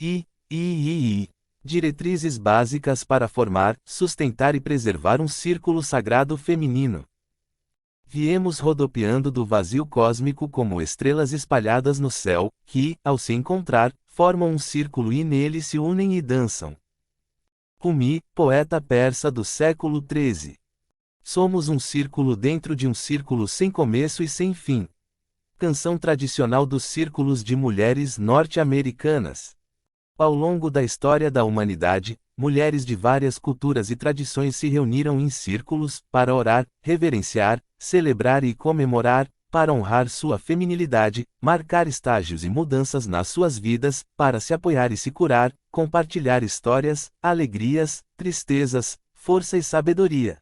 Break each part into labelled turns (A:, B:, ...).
A: I. Diretrizes básicas para formar, sustentar e preservar um círculo sagrado feminino. Viemos rodopiando do vazio cósmico como estrelas espalhadas no céu, que, ao se encontrar, formam um círculo e nele se unem e dançam. Rumi, poeta persa do século XIII. Somos um círculo dentro de um círculo sem começo e sem fim. Canção tradicional dos círculos de mulheres norte-americanas. Ao longo da história da humanidade, mulheres de várias culturas e tradições se reuniram em círculos, para orar, reverenciar, celebrar e comemorar, para honrar sua feminilidade, marcar estágios e mudanças nas suas vidas, para se apoiar e se curar, compartilhar histórias, alegrias, tristezas, força e sabedoria.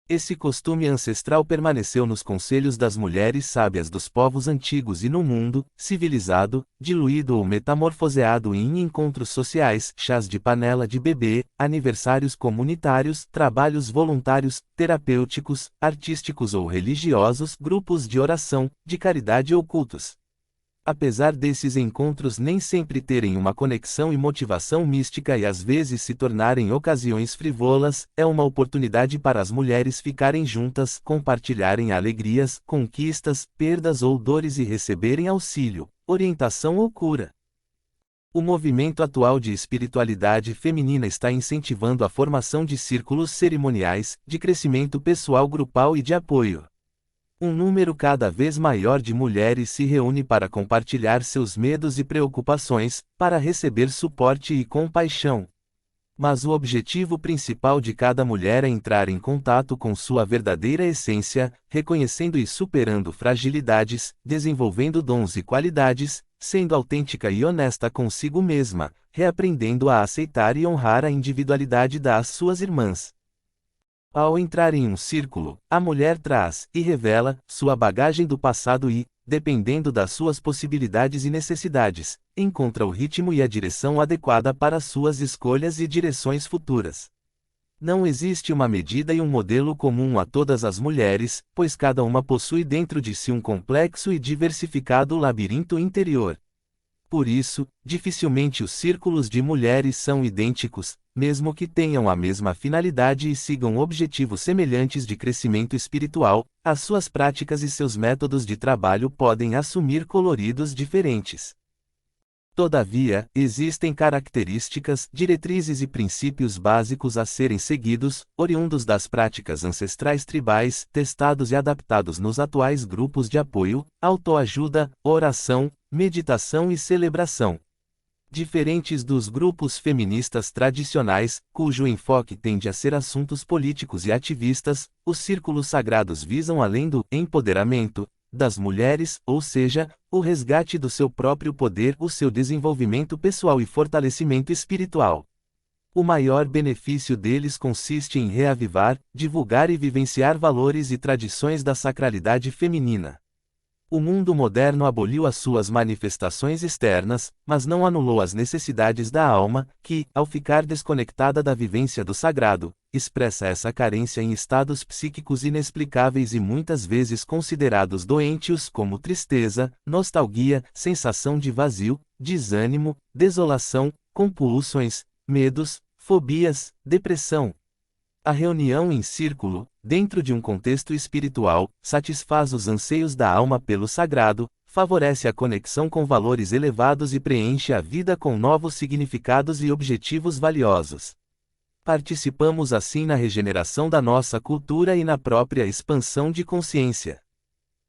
A: Esse costume ancestral permaneceu nos conselhos das mulheres sábias dos povos antigos e no mundo, civilizado, diluído ou metamorfoseado em encontros sociais, chás de panela de bebê, aniversários comunitários, trabalhos voluntários, terapêuticos, artísticos ou religiosos, grupos de oração, de caridade ou cultos. Apesar desses encontros nem sempre terem uma conexão e motivação mística e às vezes se tornarem ocasiões frivolas, é uma oportunidade para as mulheres ficarem juntas, compartilharem alegrias, conquistas, perdas ou dores e receberem auxílio, orientação ou cura. O movimento atual de espiritualidade feminina está incentivando a formação de círculos cerimoniais, de crescimento pessoal grupal e de apoio. Um número cada vez maior de mulheres se reúne para compartilhar seus medos e preocupações, para receber suporte e compaixão. Mas o objetivo principal de cada mulher é entrar em contato com sua verdadeira essência, reconhecendo e superando fragilidades, desenvolvendo dons e qualidades, sendo autêntica e honesta consigo mesma, reaprendendo a aceitar e honrar a individualidade das suas irmãs. Ao entrar em um círculo, a mulher traz e revela sua bagagem do passado e, dependendo das suas possibilidades e necessidades, encontra o ritmo e a direção adequada para suas escolhas e direções futuras. Não existe uma medida e um modelo comum a todas as mulheres, pois cada uma possui dentro de si um complexo e diversificado labirinto interior. Por isso, dificilmente os círculos de mulheres são idênticos, mesmo que tenham a mesma finalidade e sigam objetivos semelhantes de crescimento espiritual, as suas práticas e seus métodos de trabalho podem assumir coloridos diferentes. Todavia, existem características, diretrizes e princípios básicos a serem seguidos, oriundos das práticas ancestrais tribais, testados e adaptados nos atuais grupos de apoio, autoajuda, oração, meditação e celebração. Diferentes dos grupos feministas tradicionais, cujo enfoque tende a ser assuntos políticos e ativistas, os círculos sagrados visam além do empoderamento das mulheres, ou seja, o resgate do seu próprio poder, o seu desenvolvimento pessoal e fortalecimento espiritual. O maior benefício deles consiste em reavivar, divulgar e vivenciar valores e tradições da sacralidade feminina. O mundo moderno aboliu as suas manifestações externas, mas não anulou as necessidades da alma, que, ao ficar desconectada da vivência do sagrado, expressa essa carência em estados psíquicos inexplicáveis e muitas vezes considerados doentios como tristeza, nostalgia, sensação de vazio, desânimo, desolação, compulsões, medos, fobias, depressão. A reunião em círculo, dentro de um contexto espiritual, satisfaz os anseios da alma pelo sagrado, favorece a conexão com valores elevados e preenche a vida com novos significados e objetivos valiosos. Participamos assim na regeneração da nossa cultura e na própria expansão de consciência.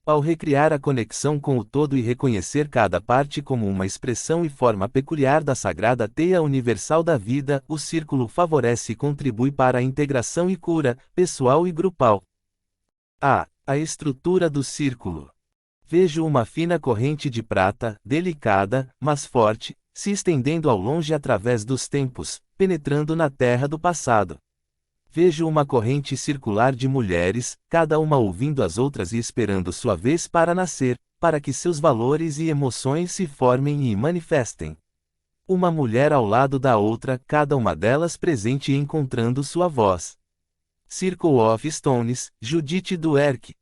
A: Ao recriar a conexão com o todo e reconhecer cada parte como uma expressão e forma peculiar da sagrada teia universal da vida, o círculo favorece e contribui para a integração e cura, pessoal e grupal. A estrutura do círculo. Vejo uma fina corrente de prata, delicada, mas forte, se estendendo ao longe através dos tempos, penetrando na terra do passado. Vejo uma corrente circular de mulheres, cada uma ouvindo as outras e esperando sua vez para nascer, para que seus valores e emoções se formem e manifestem. Uma mulher ao lado da outra, cada uma delas presente e encontrando sua voz. Circle of Stones, Judith Duerck.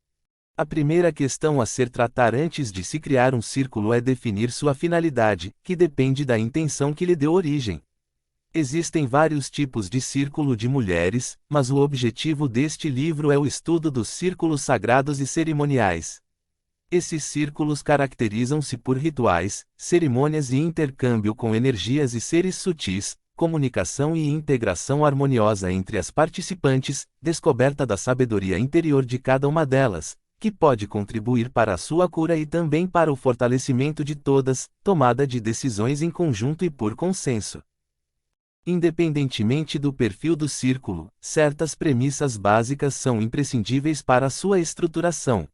A: A primeira questão a ser tratada antes de se criar um círculo é definir sua finalidade, que depende da intenção que lhe deu origem. Existem vários tipos de círculo de mulheres, mas o objetivo deste livro é o estudo dos círculos sagrados e cerimoniais. Esses círculos caracterizam-se por rituais, cerimônias e intercâmbio com energias e seres sutis, comunicação e integração harmoniosa entre as participantes, descoberta da sabedoria interior de cada uma delas, que pode contribuir para a sua cura e também para o fortalecimento de todas, tomada de decisões em conjunto e por consenso. Independentemente do perfil do círculo, certas premissas básicas são imprescindíveis para a sua estruturação.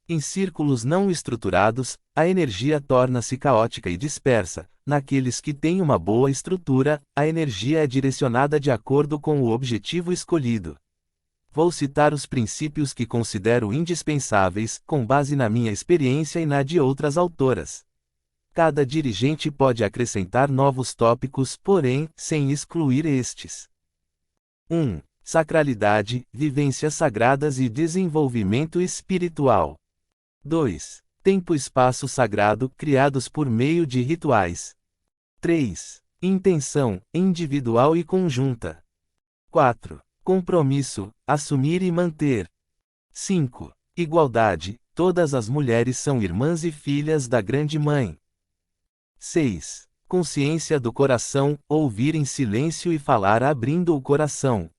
A: Em círculos não estruturados, a energia torna-se caótica e dispersa. Naqueles que têm uma boa estrutura, a energia é direcionada de acordo com o objetivo escolhido. Vou citar os princípios que considero indispensáveis, com base na minha experiência e na de outras autoras. Cada dirigente pode acrescentar novos tópicos, porém, sem excluir estes. 1. Sacralidade, vivências sagradas e desenvolvimento espiritual. 2. Tempo-espaço sagrado, criados por meio de rituais. 3. Intenção, individual e conjunta. 4. Compromisso, assumir e manter. 5. Igualdade, todas as mulheres são irmãs e filhas da Grande Mãe. 6. Consciência do coração, ouvir em silêncio e falar abrindo o coração.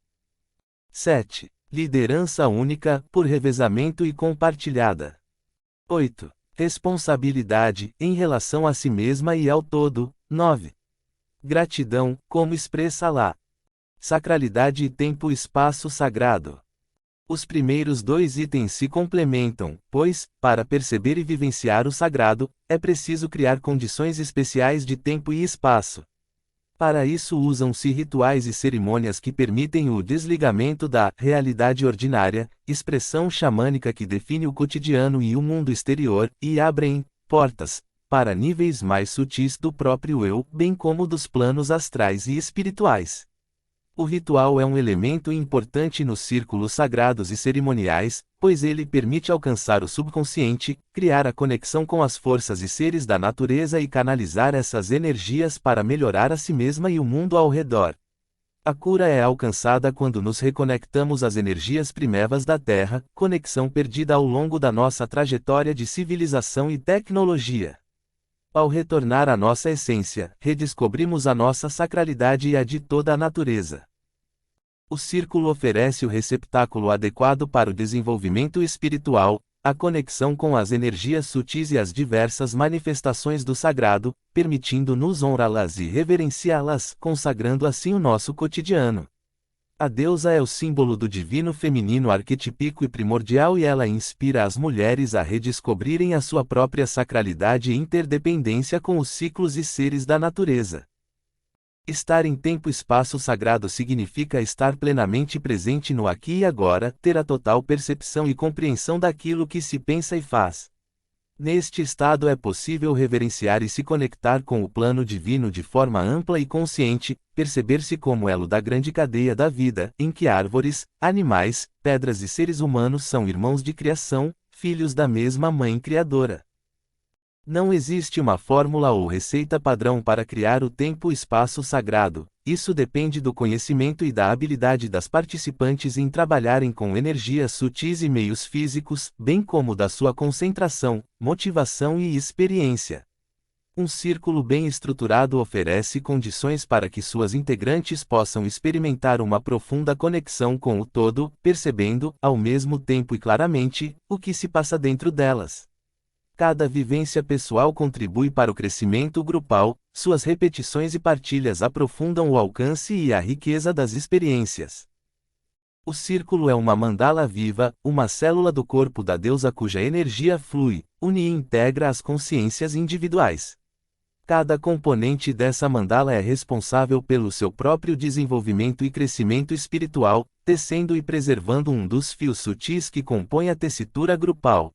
A: 7. Liderança única, por revezamento e compartilhada. 8. Responsabilidade, em relação a si mesma e ao todo. 9. Gratidão, como expressa-la. Sacralidade e tempo-espaço sagrado. Os primeiros dois itens se complementam, pois, para perceber e vivenciar o sagrado, é preciso criar condições especiais de tempo e espaço. Para isso usam-se rituais e cerimônias que permitem o desligamento da realidade ordinária, expressão xamânica que define o cotidiano e o mundo exterior, e abrem portas para níveis mais sutis do próprio eu, bem como dos planos astrais e espirituais. O ritual é um elemento importante nos círculos sagrados e cerimoniais, pois ele permite alcançar o subconsciente, criar a conexão com as forças e seres da natureza e canalizar essas energias para melhorar a si mesma e o mundo ao redor. A cura é alcançada quando nos reconectamos às energias primevas da Terra, conexão perdida ao longo da nossa trajetória de civilização e tecnologia. Ao retornar à nossa essência, redescobrimos a nossa sacralidade e a de toda a natureza. O círculo oferece o receptáculo adequado para o desenvolvimento espiritual, a conexão com as energias sutis e as diversas manifestações do sagrado, permitindo-nos honrá-las e reverenciá-las, consagrando assim o nosso cotidiano. A deusa é o símbolo do divino feminino arquetípico e primordial e ela inspira as mulheres a redescobrirem a sua própria sacralidade e interdependência com os ciclos e seres da natureza. Estar em tempo-espaço sagrado significa estar plenamente presente no aqui e agora, ter a total percepção e compreensão daquilo que se pensa e faz. Neste estado é possível reverenciar e se conectar com o plano divino de forma ampla e consciente, perceber-se como elo da grande cadeia da vida, em que árvores, animais, pedras e seres humanos são irmãos de criação, filhos da mesma mãe criadora. Não existe uma fórmula ou receita padrão para criar o tempo-espaço sagrado, isso depende do conhecimento e da habilidade das participantes em trabalharem com energias sutis e meios físicos, bem como da sua concentração, motivação e experiência. Um círculo bem estruturado oferece condições para que suas integrantes possam experimentar uma profunda conexão com o todo, percebendo, ao mesmo tempo e claramente, o que se passa dentro delas. Cada vivência pessoal contribui para o crescimento grupal, suas repetições e partilhas aprofundam o alcance e a riqueza das experiências. O círculo é uma mandala viva, uma célula do corpo da deusa cuja energia flui, une e integra as consciências individuais. Cada componente dessa mandala é responsável pelo seu próprio desenvolvimento e crescimento espiritual, tecendo e preservando um dos fios sutis que compõem a tessitura grupal.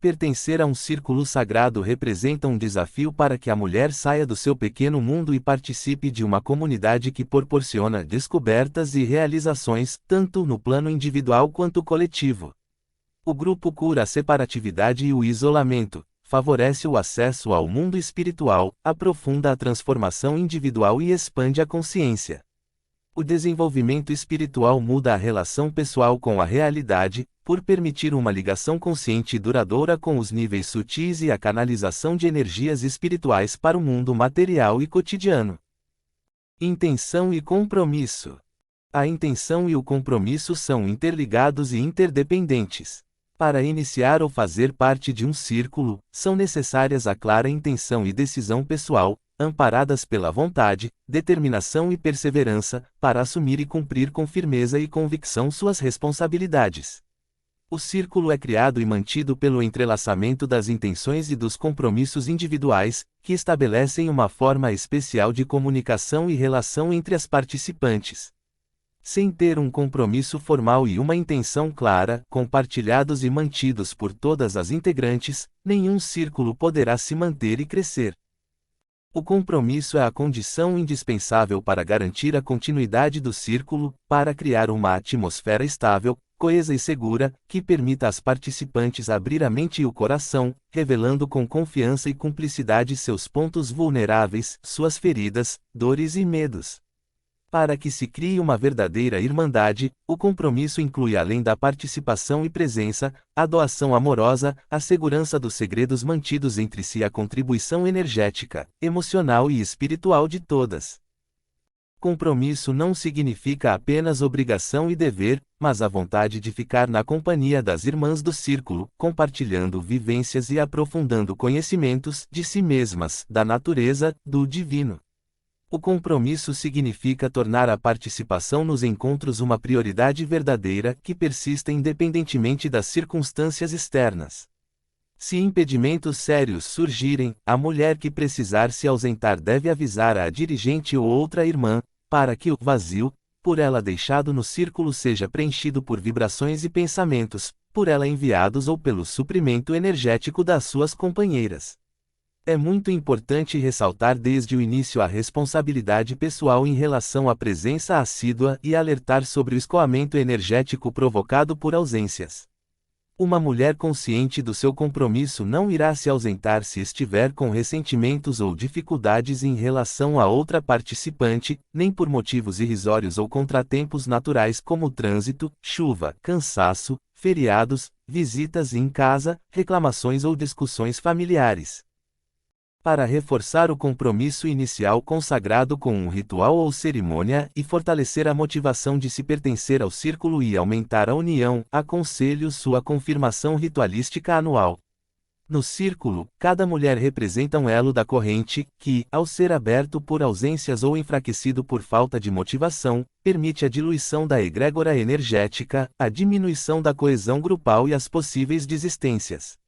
A: Pertencer a um círculo sagrado representa um desafio para que a mulher saia do seu pequeno mundo e participe de uma comunidade que proporciona descobertas e realizações, tanto no plano individual quanto coletivo. O grupo cura a separatividade e o isolamento, favorece o acesso ao mundo espiritual, aprofunda a transformação individual e expande a consciência. O desenvolvimento espiritual muda a relação pessoal com a realidade, por permitir uma ligação consciente e duradoura com os níveis sutis e a canalização de energias espirituais para o mundo material e cotidiano. Intenção e compromisso. A intenção e o compromisso são interligados e interdependentes. Para iniciar ou fazer parte de um círculo, são necessárias a clara intenção e decisão pessoal, amparadas pela vontade, determinação e perseverança, para assumir e cumprir com firmeza e convicção suas responsabilidades. O círculo é criado e mantido pelo entrelaçamento das intenções e dos compromissos individuais, que estabelecem uma forma especial de comunicação e relação entre as participantes. Sem ter um compromisso formal e uma intenção clara, compartilhados e mantidos por todas as integrantes, nenhum círculo poderá se manter e crescer. O compromisso é a condição indispensável para garantir a continuidade do círculo, para criar uma atmosfera estável, coesa e segura, que permita às participantes abrir a mente e o coração, revelando com confiança e cumplicidade seus pontos vulneráveis, suas feridas, dores e medos. Para que se crie uma verdadeira irmandade, o compromisso inclui além da participação e presença, a doação amorosa, a segurança dos segredos mantidos entre si e a contribuição energética, emocional e espiritual de todas. Compromisso não significa apenas obrigação e dever, mas a vontade de ficar na companhia das irmãs do círculo, compartilhando vivências e aprofundando conhecimentos de si mesmas, da natureza, do divino. O compromisso significa tornar a participação nos encontros uma prioridade verdadeira que persista independentemente das circunstâncias externas. Se impedimentos sérios surgirem, a mulher que precisar se ausentar deve avisar a dirigente ou outra irmã, para que o vazio, por ela deixado no círculo, seja preenchido por vibrações e pensamentos, por ela enviados ou pelo suprimento energético das suas companheiras. É muito importante ressaltar desde o início a responsabilidade pessoal em relação à presença assídua e alertar sobre o escoamento energético provocado por ausências. Uma mulher consciente do seu compromisso não irá se ausentar se estiver com ressentimentos ou dificuldades em relação a outra participante, nem por motivos irrisórios ou contratempos naturais como trânsito, chuva, cansaço, feriados, visitas em casa, reclamações ou discussões familiares. Para reforçar o compromisso inicial consagrado com um ritual ou cerimônia e fortalecer a motivação de se pertencer ao círculo e aumentar a união, aconselho sua confirmação ritualística anual. No círculo, cada mulher representa um elo da corrente, que, ao ser aberto por ausências ou enfraquecido por falta de motivação, permite a diluição da egrégora energética, a diminuição da coesão grupal e as possíveis desistências.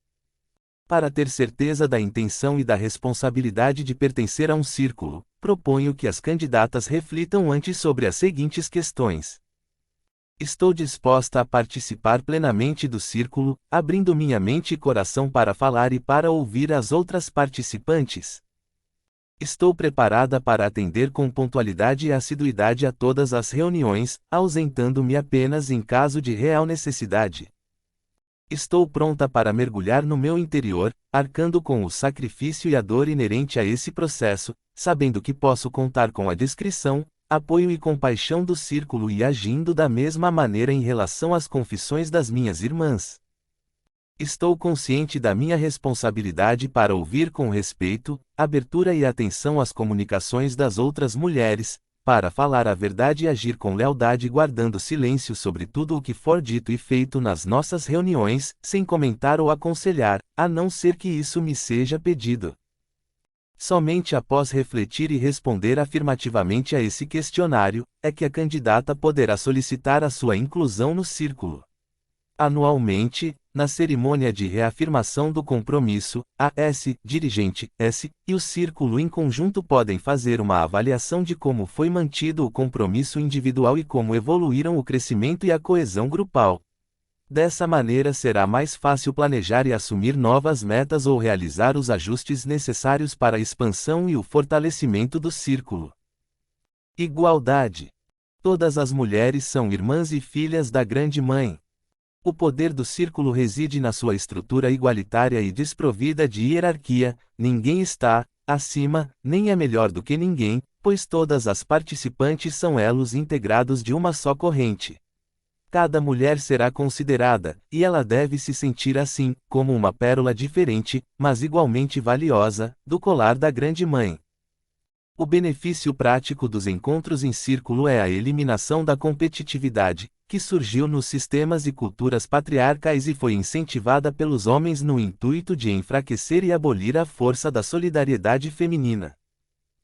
A: Para ter certeza da intenção e da responsabilidade de pertencer a um círculo, proponho que as candidatas reflitam antes sobre as seguintes questões. Estou disposta a participar plenamente do círculo, abrindo minha mente e coração para falar e para ouvir as outras participantes? Estou preparada para atender com pontualidade e assiduidade a todas as reuniões, ausentando-me apenas em caso de real necessidade? Estou pronta para mergulhar no meu interior, arcando com o sacrifício e a dor inerente a esse processo, sabendo que posso contar com a discrição, apoio e compaixão do círculo e agindo da mesma maneira em relação às confissões das minhas irmãs. Estou consciente da minha responsabilidade para ouvir com respeito, abertura e atenção às comunicações das outras mulheres, para falar a verdade e agir com lealdade guardando silêncio sobre tudo o que for dito e feito nas nossas reuniões, sem comentar ou aconselhar, a não ser que isso me seja pedido. Somente após refletir e responder afirmativamente a esse questionário, é que a candidata poderá solicitar a sua inclusão no círculo. Anualmente, na cerimônia de reafirmação do compromisso, a dirigente S e o círculo em conjunto podem fazer uma avaliação de como foi mantido o compromisso individual e como evoluíram o crescimento e a coesão grupal. Dessa maneira será mais fácil planejar e assumir novas metas ou realizar os ajustes necessários para a expansão e o fortalecimento do círculo. Igualdade. Todas as mulheres são irmãs e filhas da Grande Mãe. O poder do círculo reside na sua estrutura igualitária e desprovida de hierarquia, ninguém está acima, nem é melhor do que ninguém, pois todas as participantes são elos integrados de uma só corrente. Cada mulher será considerada, e ela deve se sentir assim, como uma pérola diferente, mas igualmente valiosa, do colar da Grande Mãe. O benefício prático dos encontros em círculo é a eliminação da competitividade, que surgiu nos sistemas e culturas patriarcais e foi incentivada pelos homens no intuito de enfraquecer e abolir a força da solidariedade feminina.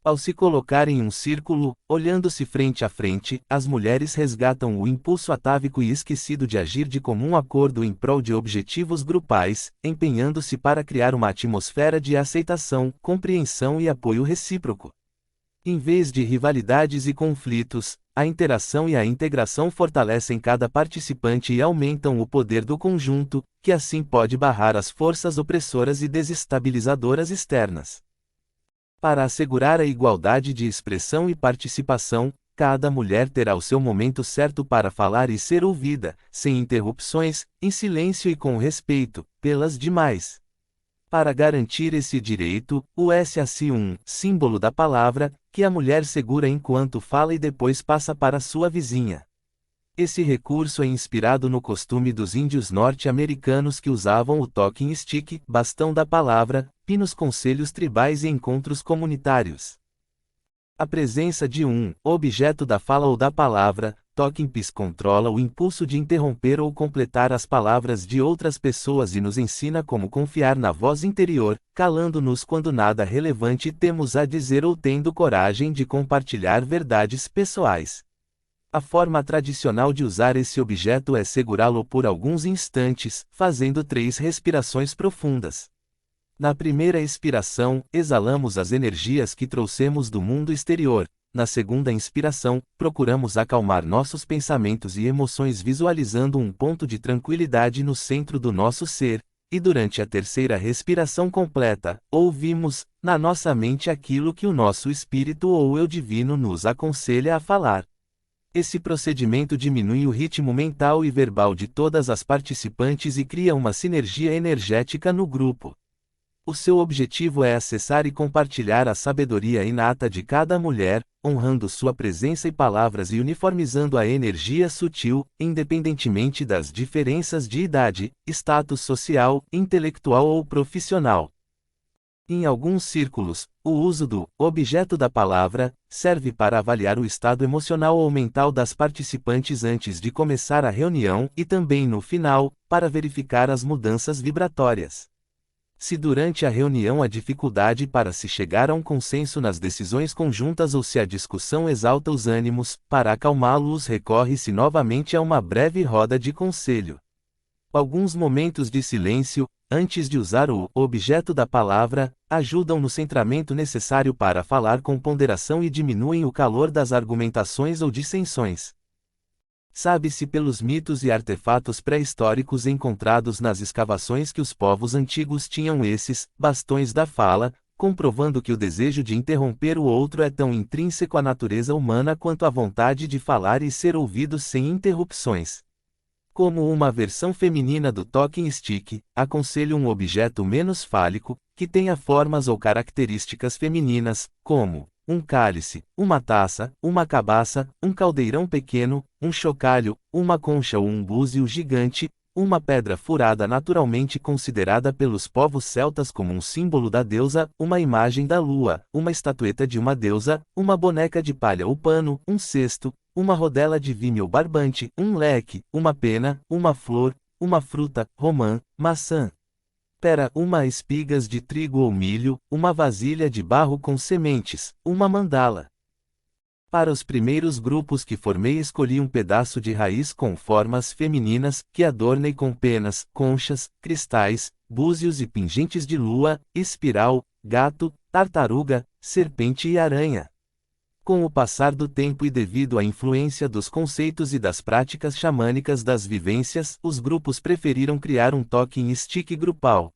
A: Ao se colocar em um círculo, olhando-se frente a frente, as mulheres resgatam o impulso atávico e esquecido de agir de comum acordo em prol de objetivos grupais, empenhando-se para criar uma atmosfera de aceitação, compreensão e apoio recíproco. Em vez de rivalidades e conflitos, a interação e a integração fortalecem cada participante e aumentam o poder do conjunto, que assim pode barrar as forças opressoras e desestabilizadoras externas. Para assegurar a igualdade de expressão e participação, cada mulher terá o seu momento certo para falar e ser ouvida, sem interrupções, em silêncio e com respeito, pelas demais. Para garantir esse direito, o SAC1, símbolo da palavra, que a mulher segura enquanto fala e depois passa para sua vizinha. Esse recurso é inspirado no costume dos índios norte-americanos que usavam o talking stick, bastão da palavra, nos conselhos tribais e encontros comunitários. A presença de um objeto da fala ou da palavra, talking piece, controla o impulso de interromper ou completar as palavras de outras pessoas e nos ensina como confiar na voz interior, calando-nos quando nada relevante temos a dizer ou tendo coragem de compartilhar verdades pessoais. A forma tradicional de usar esse objeto é segurá-lo por alguns instantes, fazendo 3 respirações profundas. Na primeira expiração, exalamos as energias que trouxemos do mundo exterior. Na segunda inspiração, procuramos acalmar nossos pensamentos e emoções visualizando um ponto de tranquilidade no centro do nosso ser. E durante a terceira respiração completa, ouvimos, na nossa mente aquilo que o nosso espírito ou eu divino nos aconselha a falar. Esse procedimento diminui o ritmo mental e verbal de todas as participantes e cria uma sinergia energética no grupo. O seu objetivo é acessar e compartilhar a sabedoria inata de cada mulher, honrando sua presença e palavras e uniformizando a energia sutil, independentemente das diferenças de idade, status social, intelectual ou profissional. Em alguns círculos, o uso do objeto da palavra serve para avaliar o estado emocional ou mental das participantes antes de começar a reunião e também no final, para verificar as mudanças vibratórias. Se durante a reunião há dificuldade para se chegar a um consenso nas decisões conjuntas ou se a discussão exalta os ânimos, para acalmá-los recorre-se novamente a uma breve roda de conselho. Alguns momentos de silêncio, antes de usar o objeto da palavra, ajudam no centramento necessário para falar com ponderação e diminuem o calor das argumentações ou dissensões. Sabe-se pelos mitos e artefatos pré-históricos encontrados nas escavações que os povos antigos tinham esses bastões da fala, comprovando que o desejo de interromper o outro é tão intrínseco à natureza humana quanto a vontade de falar e ser ouvido sem interrupções. Como uma versão feminina do talking stick, aconselho um objeto menos fálico, que tenha formas ou características femininas, como um cálice, uma taça, uma cabaça, um caldeirão pequeno, um chocalho, uma concha ou um búzio gigante, uma pedra furada naturalmente considerada pelos povos celtas como um símbolo da deusa, uma imagem da lua, uma estatueta de uma deusa, uma boneca de palha ou pano, um cesto, uma rodela de vime ou barbante, um leque, uma pena, uma flor, uma fruta, romã, maçã, pera, uma espigas de trigo ou milho, uma vasilha de barro com sementes, uma mandala. Para os primeiros grupos que formei escolhi um pedaço de raiz com formas femininas, que adornei com penas, conchas, cristais, búzios e pingentes de lua, espiral, gato, tartaruga, serpente e aranha. Com o passar do tempo e devido à influência dos conceitos e das práticas xamânicas das vivências, os grupos preferiram criar um talking stick grupal.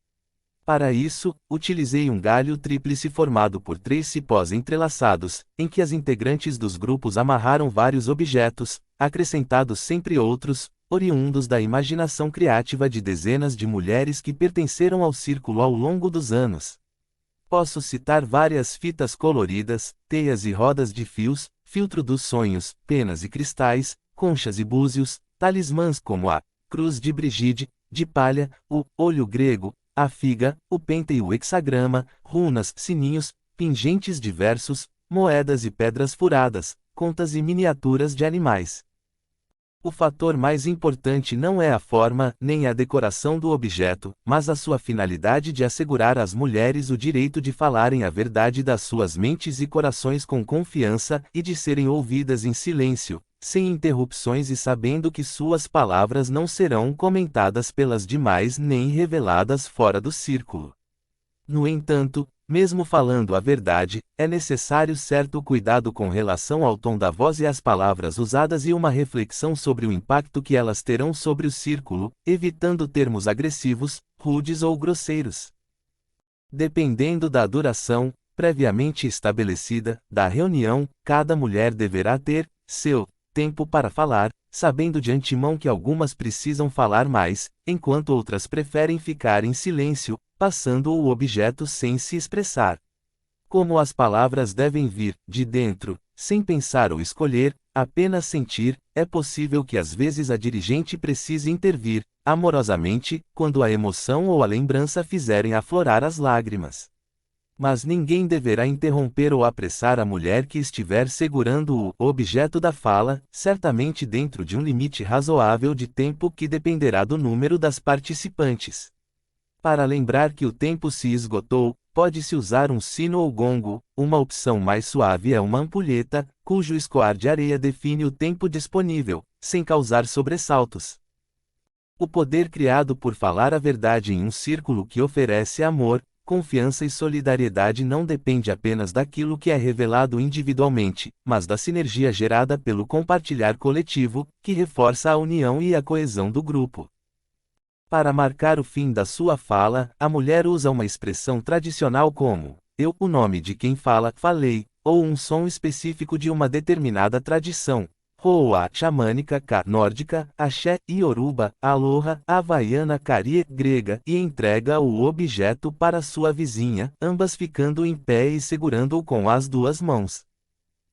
A: Para isso, utilizei um galho tríplice formado por 3 cipós entrelaçados, em que as integrantes dos grupos amarraram vários objetos, acrescentados sempre outros, oriundos da imaginação criativa de dezenas de mulheres que pertenceram ao círculo ao longo dos anos. Posso citar várias fitas coloridas, teias e rodas de fios, filtro dos sonhos, penas e cristais, conchas e búzios, talismãs como a cruz de Brigide, de palha, o olho grego, a figa, o penta e o hexagrama, runas, sininhos, pingentes diversos, moedas e pedras furadas, contas e miniaturas de animais. O fator mais importante não é a forma, nem a decoração do objeto, mas a sua finalidade de assegurar às mulheres o direito de falarem a verdade das suas mentes e corações com confiança e de serem ouvidas em silêncio, sem interrupções e sabendo que suas palavras não serão comentadas pelas demais nem reveladas fora do círculo. No entanto, mesmo falando a verdade, é necessário certo cuidado com relação ao tom da voz e às palavras usadas e uma reflexão sobre o impacto que elas terão sobre o círculo, evitando termos agressivos, rudes ou grosseiros. Dependendo da duração, previamente estabelecida, da reunião, cada mulher deverá ter seu tempo para falar, sabendo de antemão que algumas precisam falar mais, enquanto outras preferem ficar em silêncio, passando o objeto sem se expressar. Como as palavras devem vir de dentro, sem pensar ou escolher, apenas sentir, é possível que às vezes a dirigente precise intervir, amorosamente, quando a emoção ou a lembrança fizerem aflorar as lágrimas. Mas ninguém deverá interromper ou apressar a mulher que estiver segurando o objeto da fala, certamente dentro de um limite razoável de tempo que dependerá do número das participantes. Para lembrar que o tempo se esgotou, pode-se usar um sino ou gongo. Uma opção mais suave é uma ampulheta, cujo escoar de areia define o tempo disponível, sem causar sobressaltos. O poder criado por falar a verdade em um círculo que oferece amor, confiança e solidariedade não depende apenas daquilo que é revelado individualmente, mas da sinergia gerada pelo compartilhar coletivo, que reforça a união e a coesão do grupo. Para marcar o fim da sua fala, a mulher usa uma expressão tradicional como eu, o nome de quem fala, falei, ou um som específico de uma determinada tradição. Roa, xamânica, nórdica, axé, ioruba, aloha, havaiana, carie, grega, e entrega o objeto para sua vizinha, ambas ficando em pé e segurando-o com as duas mãos.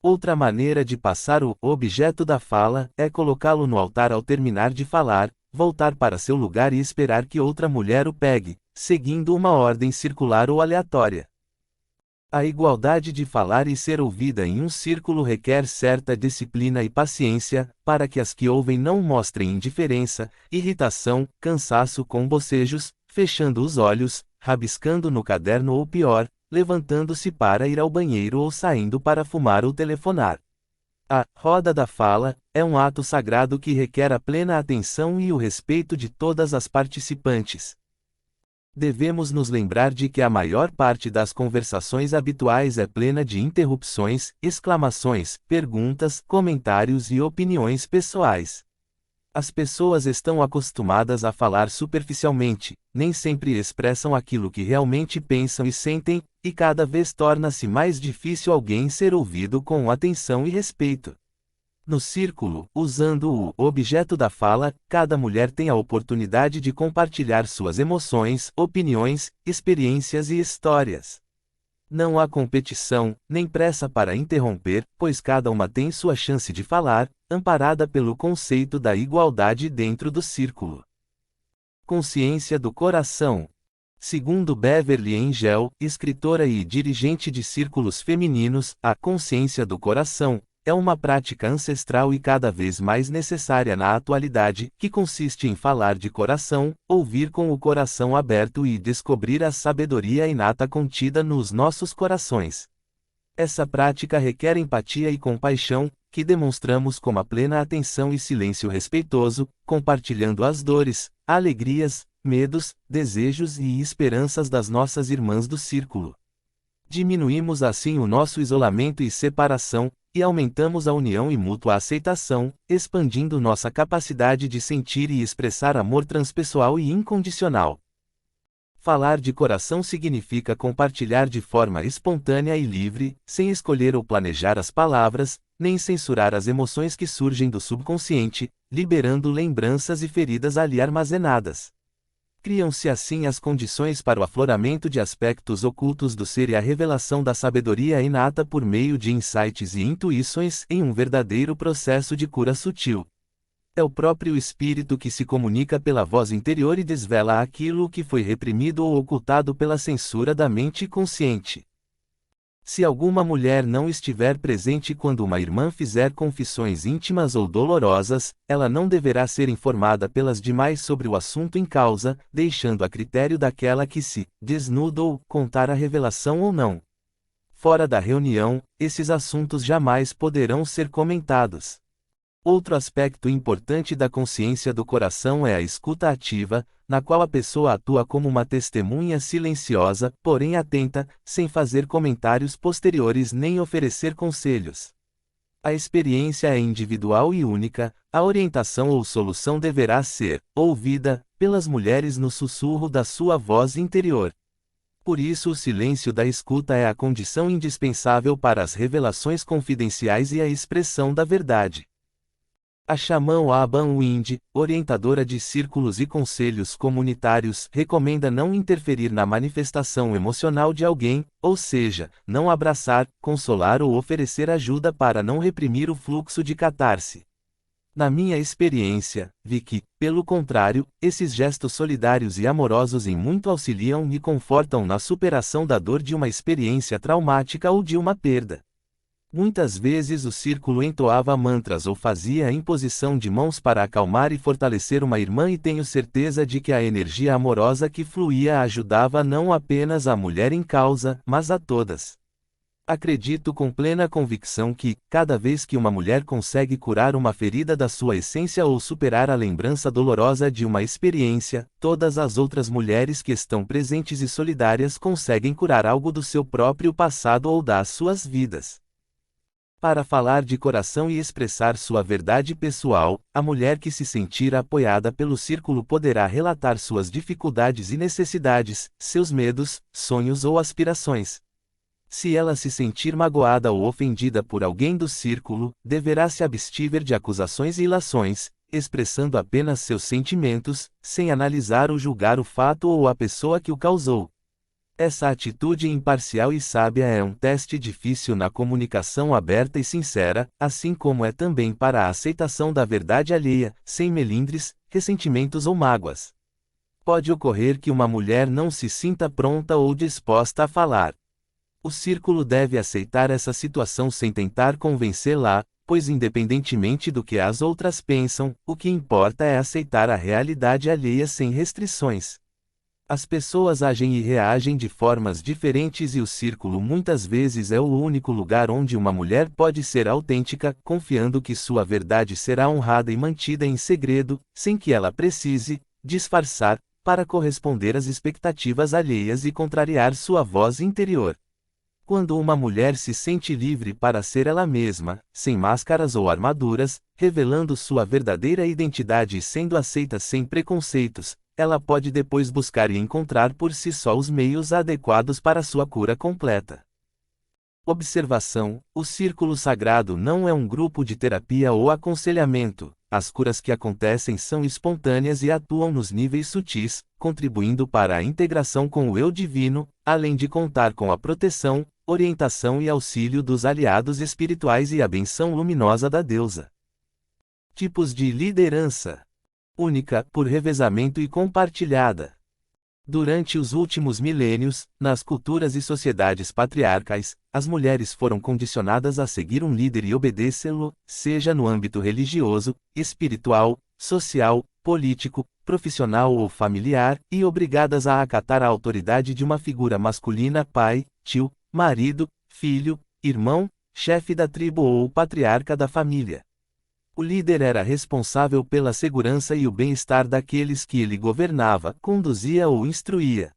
A: Outra maneira de passar o objeto da fala é colocá-lo no altar ao terminar de falar, voltar para seu lugar e esperar que outra mulher o pegue, seguindo uma ordem circular ou aleatória. A igualdade de falar e ser ouvida em um círculo requer certa disciplina e paciência, para que as que ouvem não mostrem indiferença, irritação, cansaço com bocejos, fechando os olhos, rabiscando no caderno ou pior, levantando-se para ir ao banheiro ou saindo para fumar ou telefonar. A roda da fala é um ato sagrado que requer a plena atenção e o respeito de todas as participantes. Devemos nos lembrar de que a maior parte das conversações habituais é plena de interrupções, exclamações, perguntas, comentários e opiniões pessoais. As pessoas estão acostumadas a falar superficialmente, nem sempre expressam aquilo que realmente pensam e sentem, e cada vez torna-se mais difícil alguém ser ouvido com atenção e respeito. No círculo, usando o objeto da fala, cada mulher tem a oportunidade de compartilhar suas emoções, opiniões, experiências e histórias. Não há competição, nem pressa para interromper, pois cada uma tem sua chance de falar, amparada pelo conceito da igualdade dentro do círculo. Consciência do coração. Segundo Beverly Angel, escritora e dirigente de círculos femininos, a consciência do coração é uma prática ancestral e cada vez mais necessária na atualidade, que consiste em falar de coração, ouvir com o coração aberto e descobrir a sabedoria inata contida nos nossos corações. Essa prática requer empatia e compaixão, que demonstramos com a plena atenção e silêncio respeitoso, compartilhando as dores, alegrias, medos, desejos e esperanças das nossas irmãs do círculo. Diminuímos assim o nosso isolamento e separação, e aumentamos a união e mútua aceitação, expandindo nossa capacidade de sentir e expressar amor transpessoal e incondicional. Falar de coração significa compartilhar de forma espontânea e livre, sem escolher ou planejar as palavras, nem censurar as emoções que surgem do subconsciente, liberando lembranças e feridas ali armazenadas. Criam-se assim as condições para o afloramento de aspectos ocultos do ser e a revelação da sabedoria inata por meio de insights e intuições em um verdadeiro processo de cura sutil. É o próprio espírito que se comunica pela voz interior e desvela aquilo que foi reprimido ou ocultado pela censura da mente consciente. Se alguma mulher não estiver presente quando uma irmã fizer confissões íntimas ou dolorosas, ela não deverá ser informada pelas demais sobre o assunto em causa, deixando a critério daquela que se desnudou contar a revelação ou não. Fora da reunião, esses assuntos jamais poderão ser comentados. Outro aspecto importante da consciência do coração é a escuta ativa, na qual a pessoa atua como uma testemunha silenciosa, porém atenta, sem fazer comentários posteriores nem oferecer conselhos. A experiência é individual e única, a orientação ou solução deverá ser ouvida pelas mulheres no sussurro da sua voz interior. Por isso, o silêncio da escuta é a condição indispensável para as revelações confidenciais e a expressão da verdade. A xamã Aban Wind, orientadora de círculos e conselhos comunitários, recomenda não interferir na manifestação emocional de alguém, ou seja, não abraçar, consolar ou oferecer ajuda para não reprimir o fluxo de catarse. Na minha experiência, vi que, pelo contrário, esses gestos solidários e amorosos em muito auxiliam e confortam na superação da dor de uma experiência traumática ou de uma perda. Muitas vezes o círculo entoava mantras ou fazia a imposição de mãos para acalmar e fortalecer uma irmã e tenho certeza de que a energia amorosa que fluía ajudava não apenas a mulher em causa, mas a todas. Acredito com plena convicção que, cada vez que uma mulher consegue curar uma ferida da sua essência ou superar a lembrança dolorosa de uma experiência, todas as outras mulheres que estão presentes e solidárias conseguem curar algo do seu próprio passado ou das suas vidas. Para falar de coração e expressar sua verdade pessoal, a mulher que se sentir apoiada pelo círculo poderá relatar suas dificuldades e necessidades, seus medos, sonhos ou aspirações. Se ela se sentir magoada ou ofendida por alguém do círculo, deverá se abster de acusações e ilações, expressando apenas seus sentimentos, sem analisar ou julgar o fato ou a pessoa que o causou. Essa atitude imparcial e sábia é um teste difícil na comunicação aberta e sincera, assim como é também para a aceitação da verdade alheia, sem melindres, ressentimentos ou mágoas. Pode ocorrer que uma mulher não se sinta pronta ou disposta a falar. O círculo deve aceitar essa situação sem tentar convencê-la, pois independentemente do que as outras pensam, o que importa é aceitar a realidade alheia sem restrições. As pessoas agem e reagem de formas diferentes e o círculo muitas vezes é o único lugar onde uma mulher pode ser autêntica, confiando que sua verdade será honrada e mantida em segredo, sem que ela precise disfarçar, para corresponder às expectativas alheias e contrariar sua voz interior. Quando uma mulher se sente livre para ser ela mesma, sem máscaras ou armaduras, revelando sua verdadeira identidade e sendo aceita sem preconceitos, ela pode depois buscar e encontrar por si só os meios adequados para sua cura completa. Observação: o círculo sagrado não é um grupo de terapia ou aconselhamento. As curas que acontecem são espontâneas e atuam nos níveis sutis, contribuindo para a integração com o eu divino, além de contar com a proteção, orientação e auxílio dos aliados espirituais e a benção luminosa da deusa. Tipos de liderança: única, por revezamento e compartilhada. Durante os últimos milênios, nas culturas e sociedades patriarcais, as mulheres foram condicionadas a seguir um líder e obedecê-lo, seja no âmbito religioso, espiritual, social, político, profissional ou familiar, e obrigadas a acatar a autoridade de uma figura masculina, pai, tio, marido, filho, irmão, chefe da tribo ou patriarca da família. O líder era responsável pela segurança e o bem-estar daqueles que ele governava, conduzia ou instruía.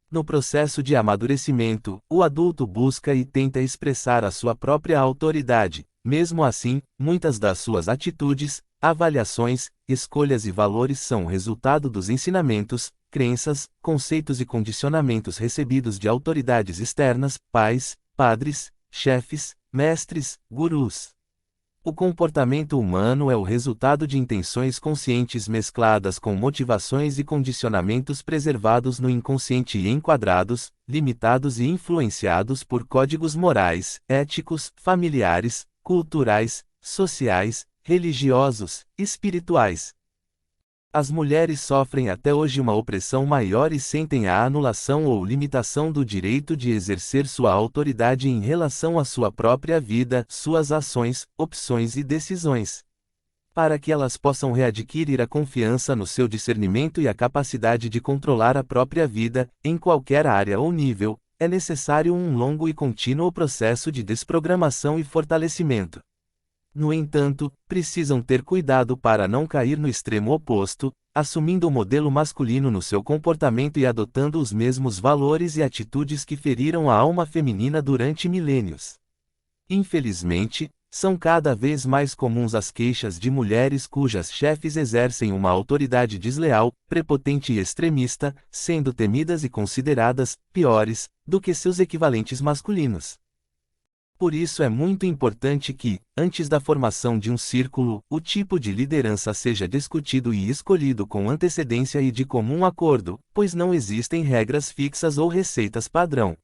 A: No processo de amadurecimento, o adulto busca e tenta expressar a sua própria autoridade. Mesmo assim, muitas das suas atitudes, avaliações, escolhas e valores são resultado dos ensinamentos, crenças, conceitos e condicionamentos recebidos de autoridades externas, pais, padres, chefes, mestres, gurus. O comportamento humano é o resultado de intenções conscientes mescladas com motivações e condicionamentos preservados no inconsciente e enquadrados, limitados e influenciados por códigos morais, éticos, familiares, culturais, sociais, religiosos, espirituais. As mulheres sofrem até hoje uma opressão maior e sentem a anulação ou limitação do direito de exercer sua autoridade em relação à sua própria vida, suas ações, opções e decisões. Para que elas possam readquirir a confiança no seu discernimento e a capacidade de controlar a própria vida, em qualquer área ou nível, é necessário um longo e contínuo processo de desprogramação e fortalecimento. No entanto, precisam ter cuidado para não cair no extremo oposto, assumindo o modelo masculino no seu comportamento e adotando os mesmos valores e atitudes que feriram a alma feminina durante milênios. Infelizmente, são cada vez mais comuns as queixas de mulheres cujas chefes exercem uma autoridade desleal, prepotente e extremista, sendo temidas e consideradas piores do que seus equivalentes masculinos. Por isso é muito importante que, antes da formação de um círculo, o tipo de liderança seja discutido e escolhido com antecedência e de comum acordo, pois não existem regras fixas ou receitas padrão.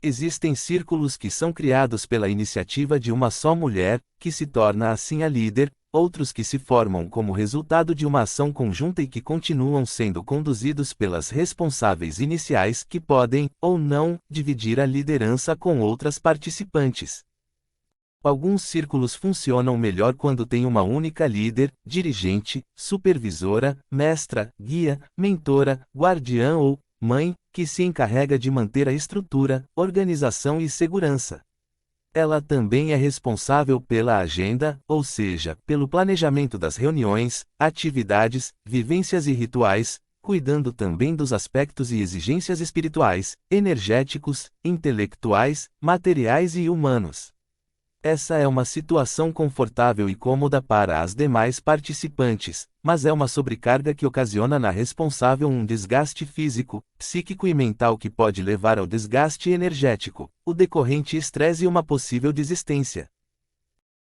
A: Existem círculos que são criados pela iniciativa de uma só mulher, que se torna assim a líder, outros que se formam como resultado de uma ação conjunta e que continuam sendo conduzidos pelas responsáveis iniciais que podem, ou não, dividir a liderança com outras participantes. Alguns círculos funcionam melhor quando tem uma única líder, dirigente, supervisora, mestra, guia, mentora, guardiã ou mãe, que se encarrega de manter a estrutura, organização e segurança. Ela também é responsável pela agenda, ou seja, pelo planejamento das reuniões, atividades, vivências e rituais, cuidando também dos aspectos e exigências espirituais, energéticos, intelectuais, materiais e humanos. Essa é uma situação confortável e cômoda para as demais participantes, mas é uma sobrecarga que ocasiona na responsável um desgaste físico, psíquico e mental que pode levar ao desgaste energético, o decorrente estresse e uma possível desistência.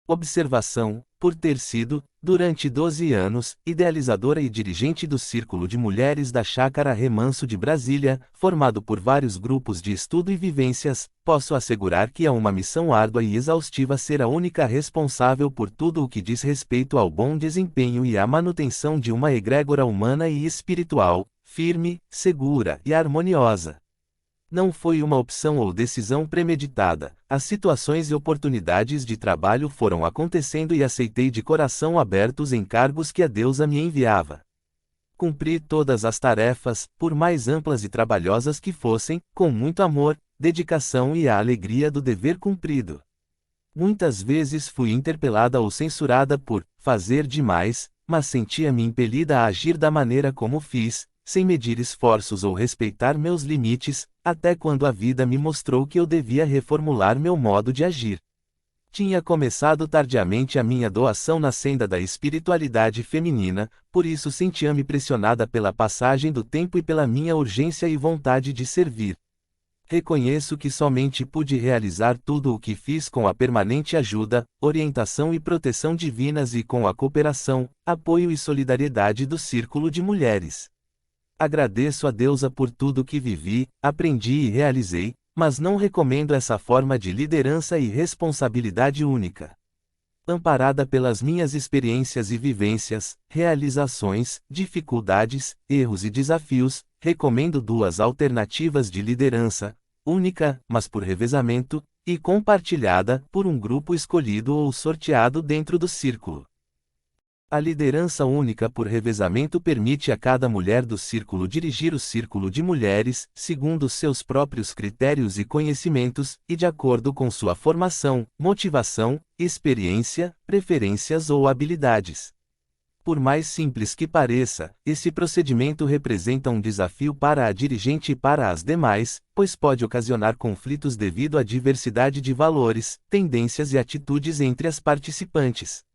A: Observação: por ter sido, durante 12 anos, idealizadora e dirigente do Círculo de Mulheres da Chácara Remanso de Brasília, formado por vários grupos de estudo e vivências, posso assegurar que é uma missão árdua e exaustiva ser a única responsável por tudo o que diz respeito ao bom desempenho e à manutenção de uma egrégora humana e espiritual, firme, segura e harmoniosa. Não foi uma opção ou decisão premeditada, as situações e oportunidades de trabalho foram acontecendo e aceitei de coração aberto os encargos que a deusa me enviava. Cumpri todas as tarefas, por mais amplas e trabalhosas que fossem, com muito amor, dedicação e a alegria do dever cumprido. Muitas vezes fui interpelada ou censurada por fazer demais, mas sentia-me impelida a agir da maneira como fiz, sem medir esforços ou respeitar meus limites, até quando a vida me mostrou que eu devia reformular meu modo de agir. Tinha começado tardiamente a minha doação na senda da espiritualidade feminina, por isso sentia-me pressionada pela passagem do tempo e pela minha urgência e vontade de servir. Reconheço que somente pude realizar tudo o que fiz com a permanente ajuda, orientação e proteção divinas e com a cooperação, apoio e solidariedade do Círculo de Mulheres. Agradeço a deusa por tudo que vivi, aprendi e realizei, mas não recomendo essa forma de liderança e responsabilidade única. Amparada pelas minhas experiências e vivências, realizações, dificuldades, erros e desafios, recomendo duas alternativas de liderança, única, mas por revezamento, e compartilhada, por um grupo escolhido ou sorteado dentro do círculo. A liderança única por revezamento permite a cada mulher do círculo dirigir o círculo de mulheres, segundo seus próprios critérios e conhecimentos, e de acordo com sua formação, motivação, experiência, preferências ou habilidades. Por mais simples que pareça, esse procedimento representa um desafio para a dirigente e para as demais, pois pode ocasionar conflitos devido à diversidade de valores, tendências e atitudes entre as participantes.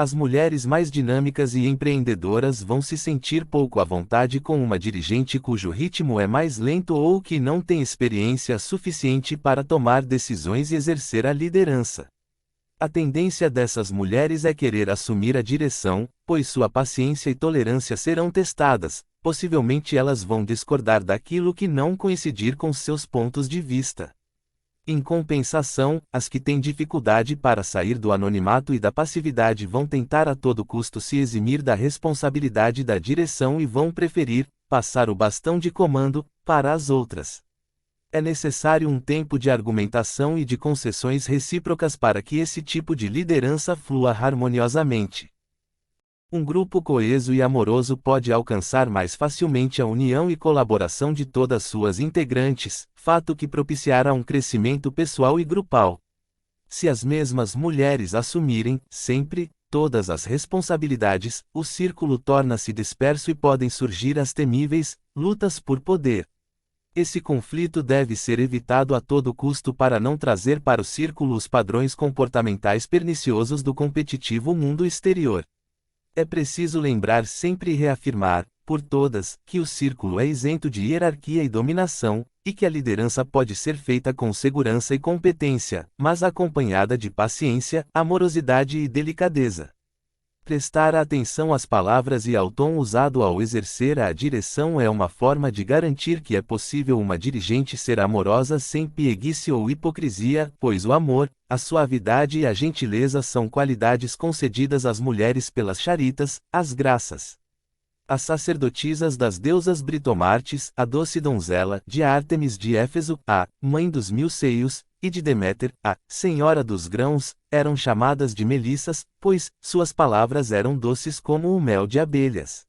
A: As mulheres mais dinâmicas e empreendedoras vão se sentir pouco à vontade com uma dirigente cujo ritmo é mais lento ou que não tem experiência suficiente para tomar decisões e exercer a liderança. A tendência dessas mulheres é querer assumir a direção, pois sua paciência e tolerância serão testadas, possivelmente elas vão discordar daquilo que não coincidir com seus pontos de vista. Em compensação, as que têm dificuldade para sair do anonimato e da passividade vão tentar a todo custo se eximir da responsabilidade da direção e vão preferir passar o bastão de comando para as outras. É necessário um tempo de argumentação e de concessões recíprocas para que esse tipo de liderança flua harmoniosamente. Um grupo coeso e amoroso pode alcançar mais facilmente a união e colaboração de todas suas integrantes, fato que propiciará um crescimento pessoal e grupal. Se as mesmas mulheres assumirem, sempre, todas as responsabilidades, o círculo torna-se disperso e podem surgir as temíveis lutas por poder. Esse conflito deve ser evitado a todo custo para não trazer para o círculo os padrões comportamentais perniciosos do competitivo mundo exterior. É preciso lembrar sempre e reafirmar, por todas, que o círculo é isento de hierarquia e dominação, e que a liderança pode ser feita com segurança e competência, mas acompanhada de paciência, amorosidade e delicadeza. Prestar atenção às palavras e ao tom usado ao exercer a direção é uma forma de garantir que é possível uma dirigente ser amorosa sem pieguice ou hipocrisia, pois o amor, a suavidade e a gentileza são qualidades concedidas às mulheres pelas charitas, as graças. As sacerdotisas das deusas Britomartes, a doce donzela de Ártemis de Éfeso, a mãe dos mil seios, e de Deméter, a senhora dos grãos, eram chamadas de Melissas, pois suas palavras eram doces como o mel de abelhas.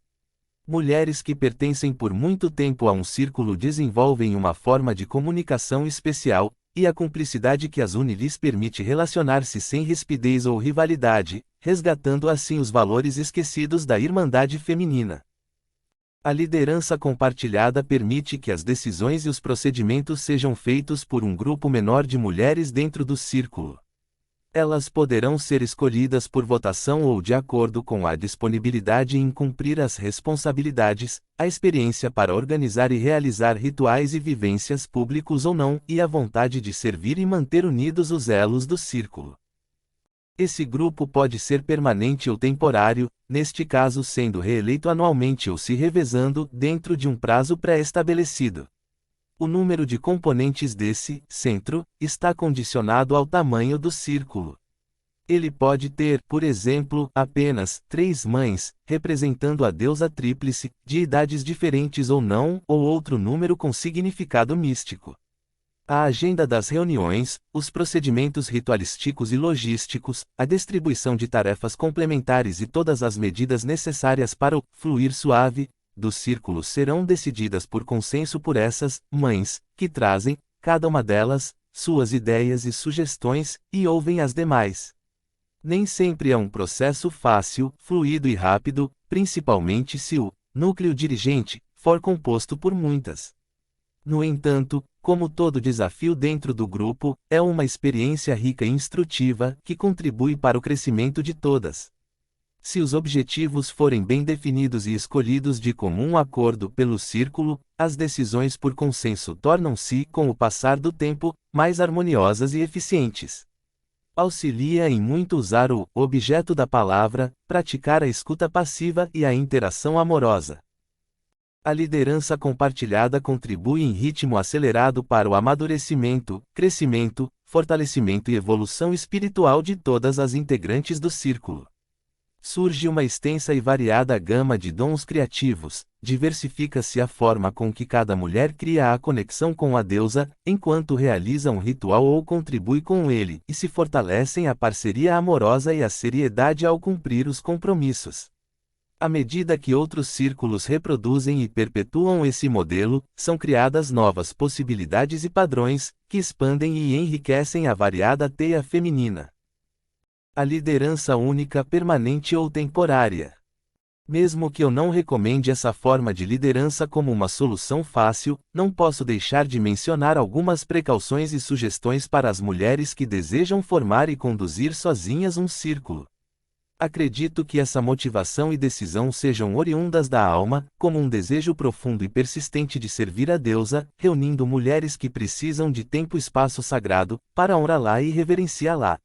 A: Mulheres que pertencem por muito tempo a um círculo desenvolvem uma forma de comunicação especial, e a cumplicidade que as une lhes permite relacionar-se sem rispidez ou rivalidade, resgatando assim os valores esquecidos da irmandade feminina. A liderança compartilhada permite que as decisões e os procedimentos sejam feitos por um grupo menor de mulheres dentro do círculo. Elas poderão ser escolhidas por votação ou de acordo com a disponibilidade em cumprir as responsabilidades, a experiência para organizar e realizar rituais e vivências públicos ou não, e a vontade de servir e manter unidos os elos do círculo. Esse grupo pode ser permanente ou temporário, neste caso sendo reeleito anualmente ou se revezando dentro de um prazo pré-estabelecido. O número de componentes desse centro está condicionado ao tamanho do círculo. Ele pode ter, por exemplo, apenas 3 mães, representando a deusa tríplice, de idades diferentes ou não, ou outro número com significado místico. A agenda das reuniões, os procedimentos ritualísticos e logísticos, a distribuição de tarefas complementares e todas as medidas necessárias para o fluir suave do círculo serão decididas por consenso por essas mães, que trazem, cada uma delas, suas ideias e sugestões, e ouvem as demais. Nem sempre é um processo fácil, fluido e rápido, principalmente se o núcleo dirigente for composto por muitas. No entanto, como todo desafio dentro do grupo, é uma experiência rica e instrutiva, que contribui para o crescimento de todas. Se os objetivos forem bem definidos e escolhidos de comum acordo pelo círculo, as decisões por consenso tornam-se, com o passar do tempo, mais harmoniosas e eficientes. Auxilia em muito usar o objeto da palavra, praticar a escuta passiva e a interação amorosa. A liderança compartilhada contribui em ritmo acelerado para o amadurecimento, crescimento, fortalecimento e evolução espiritual de todas as integrantes do círculo. Surge uma extensa e variada gama de dons criativos, diversifica-se a forma com que cada mulher cria a conexão com a deusa, enquanto realiza um ritual ou contribui com ele, e se fortalecem a parceria amorosa e a seriedade ao cumprir os compromissos. À medida que outros círculos reproduzem e perpetuam esse modelo, são criadas novas possibilidades e padrões, que expandem e enriquecem a variada teia feminina. A liderança única, permanente ou temporária. Mesmo que eu não recomende essa forma de liderança como uma solução fácil, não posso deixar de mencionar algumas precauções e sugestões para as mulheres que desejam formar e conduzir sozinhas um círculo. Acredito que essa motivação e decisão sejam oriundas da alma, como um desejo profundo e persistente de servir a deusa, reunindo mulheres que precisam de tempo e espaço sagrado, para honrá-la e reverenciá-la.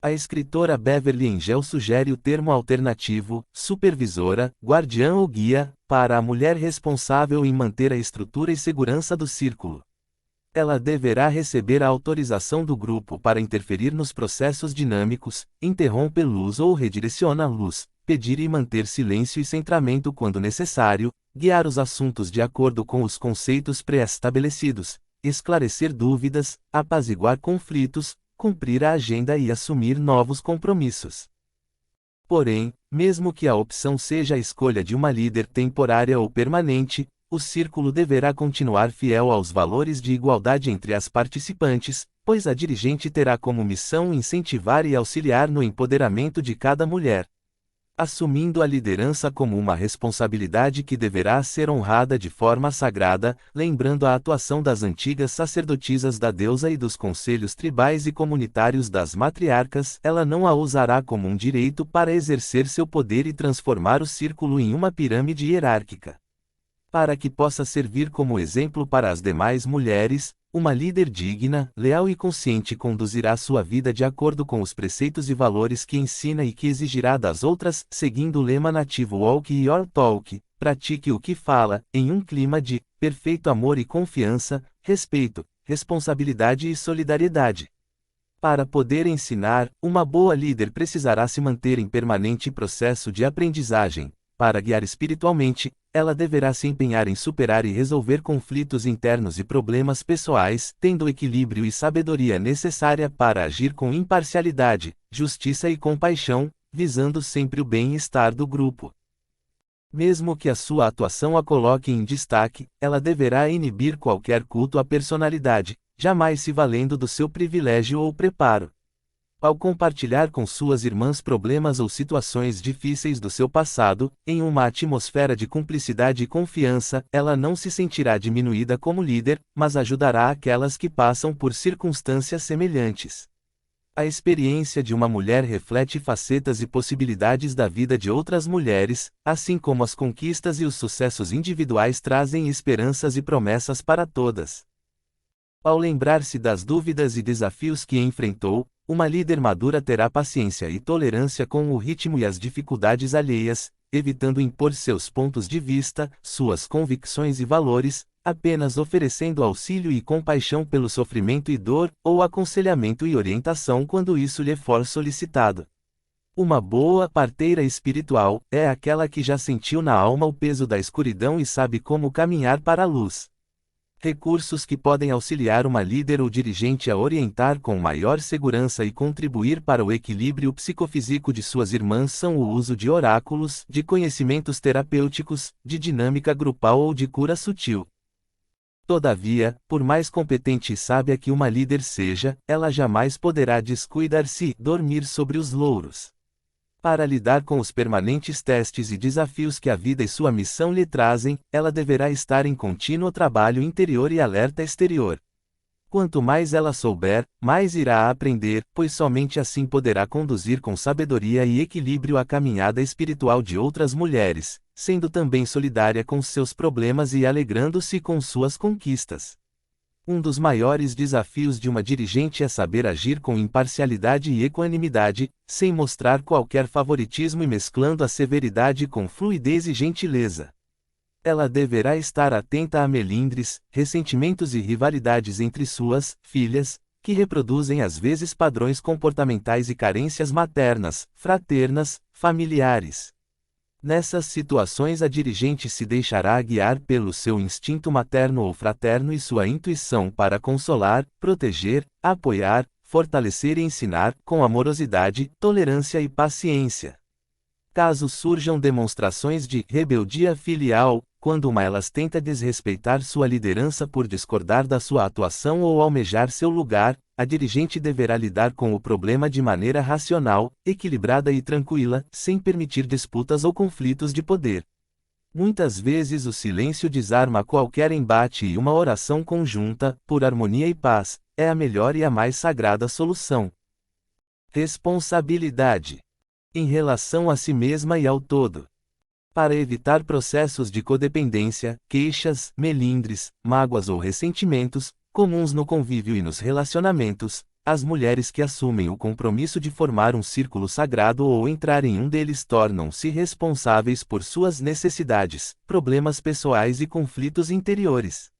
A: A escritora Beverly Engel sugere o termo alternativo, supervisora, guardiã ou guia, para a mulher responsável em manter a estrutura e segurança do círculo. Ela deverá receber a autorização do grupo para interferir nos processos dinâmicos, interromper luz ou redireciona luz, pedir e manter silêncio e centramento quando necessário, guiar os assuntos de acordo com os conceitos pré-estabelecidos, esclarecer dúvidas, apaziguar conflitos, cumprir a agenda e assumir novos compromissos. Porém, mesmo que a opção seja a escolha de uma líder temporária ou permanente, o círculo deverá continuar fiel aos valores de igualdade entre as participantes, pois a dirigente terá como missão incentivar e auxiliar no empoderamento de cada mulher, assumindo a liderança como uma responsabilidade que deverá ser honrada de forma sagrada, lembrando a atuação das antigas sacerdotisas da deusa e dos conselhos tribais e comunitários das matriarcas. Ela não a usará como um direito para exercer seu poder e transformar o círculo em uma pirâmide hierárquica. Para que possa servir como exemplo para as demais mulheres, uma líder digna, leal e consciente conduzirá sua vida de acordo com os preceitos e valores que ensina e que exigirá das outras, seguindo o lema nativo Walk Your Talk, pratique o que fala, em um clima de perfeito amor e confiança, respeito, responsabilidade e solidariedade. Para poder ensinar, uma boa líder precisará se manter em permanente processo de aprendizagem. Para guiar espiritualmente, ela deverá se empenhar em superar e resolver conflitos internos e problemas pessoais, tendo o equilíbrio e sabedoria necessária para agir com imparcialidade, justiça e compaixão, visando sempre o bem-estar do grupo. Mesmo que a sua atuação a coloque em destaque, ela deverá inibir qualquer culto à personalidade, jamais se valendo do seu privilégio ou preparo. Ao compartilhar com suas irmãs problemas ou situações difíceis do seu passado, em uma atmosfera de cumplicidade e confiança, ela não se sentirá diminuída como líder, mas ajudará aquelas que passam por circunstâncias semelhantes. A experiência de uma mulher reflete facetas e possibilidades da vida de outras mulheres, assim como as conquistas e os sucessos individuais trazem esperanças e promessas para todas. Ao lembrar-se das dúvidas e desafios que enfrentou, uma líder madura terá paciência e tolerância com o ritmo e as dificuldades alheias, evitando impor seus pontos de vista, suas convicções e valores, apenas oferecendo auxílio e compaixão pelo sofrimento e dor, ou aconselhamento e orientação quando isso lhe for solicitado. Uma boa parteira espiritual é aquela que já sentiu na alma o peso da escuridão e sabe como caminhar para a luz. Recursos que podem auxiliar uma líder ou dirigente a orientar com maior segurança e contribuir para o equilíbrio psicofísico de suas irmãs são o uso de oráculos, de conhecimentos terapêuticos, de dinâmica grupal ou de cura sutil. Todavia, por mais competente e sábia que uma líder seja, ela jamais poderá descuidar-se e dormir sobre os louros. Para lidar com os permanentes testes e desafios que a vida e sua missão lhe trazem, ela deverá estar em contínuo trabalho interior e alerta exterior. Quanto mais ela souber, mais irá aprender, pois somente assim poderá conduzir com sabedoria e equilíbrio a caminhada espiritual de outras mulheres, sendo também solidária com seus problemas e alegrando-se com suas conquistas. Um dos maiores desafios de uma dirigente é saber agir com imparcialidade e equanimidade, sem mostrar qualquer favoritismo e mesclando a severidade com fluidez e gentileza. Ela deverá estar atenta a melindres, ressentimentos e rivalidades entre suas filhas, que reproduzem às vezes padrões comportamentais e carências maternas, fraternas, familiares. Nessas situações a dirigente se deixará guiar pelo seu instinto materno ou fraterno e sua intuição para consolar, proteger, apoiar, fortalecer e ensinar, com amorosidade, tolerância e paciência. Caso surjam demonstrações de rebeldia filial, quando uma delas tenta desrespeitar sua liderança por discordar da sua atuação ou almejar seu lugar, a dirigente deverá lidar com o problema de maneira racional, equilibrada e tranquila, sem permitir disputas ou conflitos de poder. Muitas vezes o silêncio desarma qualquer embate e uma oração conjunta, por harmonia e paz, é a melhor e a mais sagrada solução. Responsabilidade. Em relação a si mesma e ao todo. Para evitar processos de codependência, queixas, melindres, mágoas ou ressentimentos, comuns no convívio e nos relacionamentos, As mulheres que assumem o compromisso de formar um círculo sagrado ou entrar em um deles tornam-se responsáveis por suas necessidades, problemas pessoais e conflitos interiores.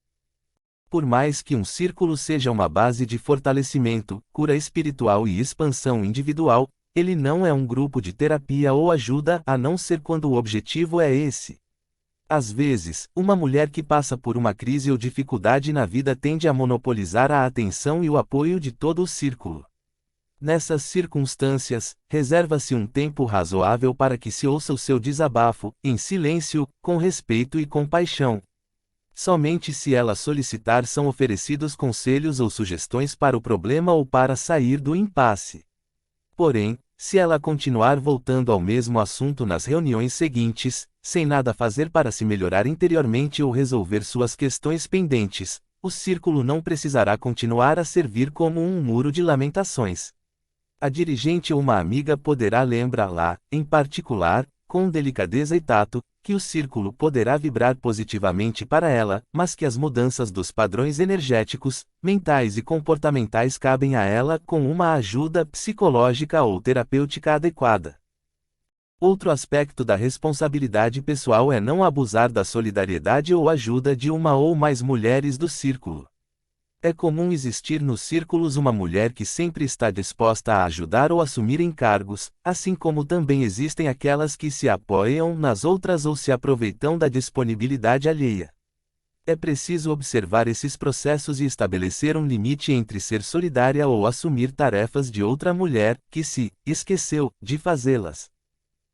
A: Por mais que um círculo seja uma base de fortalecimento, cura espiritual e expansão individual, ele não é um grupo de terapia ou ajuda, a não ser quando o objetivo é esse. Às vezes, uma mulher que passa por uma crise ou dificuldade na vida tende a monopolizar a atenção e o apoio de todo o círculo. Nessas circunstâncias, reserva-se um tempo razoável para que se ouça o seu desabafo, em silêncio, com respeito e compaixão. Somente se ela solicitar são oferecidos conselhos ou sugestões para o problema ou para sair do impasse. Porém, se ela continuar voltando ao mesmo assunto nas reuniões seguintes, sem nada fazer para se melhorar interiormente ou resolver suas questões pendentes, o círculo não precisará continuar a servir como um muro de lamentações. A dirigente ou uma amiga poderá lembrá-la, em particular, com delicadeza e tato, que o círculo poderá vibrar positivamente para ela, mas que as mudanças dos padrões energéticos, mentais e comportamentais cabem a ela com uma ajuda psicológica ou terapêutica adequada. Outro aspecto da responsabilidade pessoal é não abusar da solidariedade ou ajuda de uma ou mais mulheres do círculo. É comum existir nos círculos uma mulher que sempre está disposta a ajudar ou assumir encargos, assim como também existem aquelas que se apoiam nas outras ou se aproveitam da disponibilidade alheia. É preciso observar esses processos e estabelecer um limite entre ser solidária ou assumir tarefas de outra mulher, que se esqueceu de fazê-las.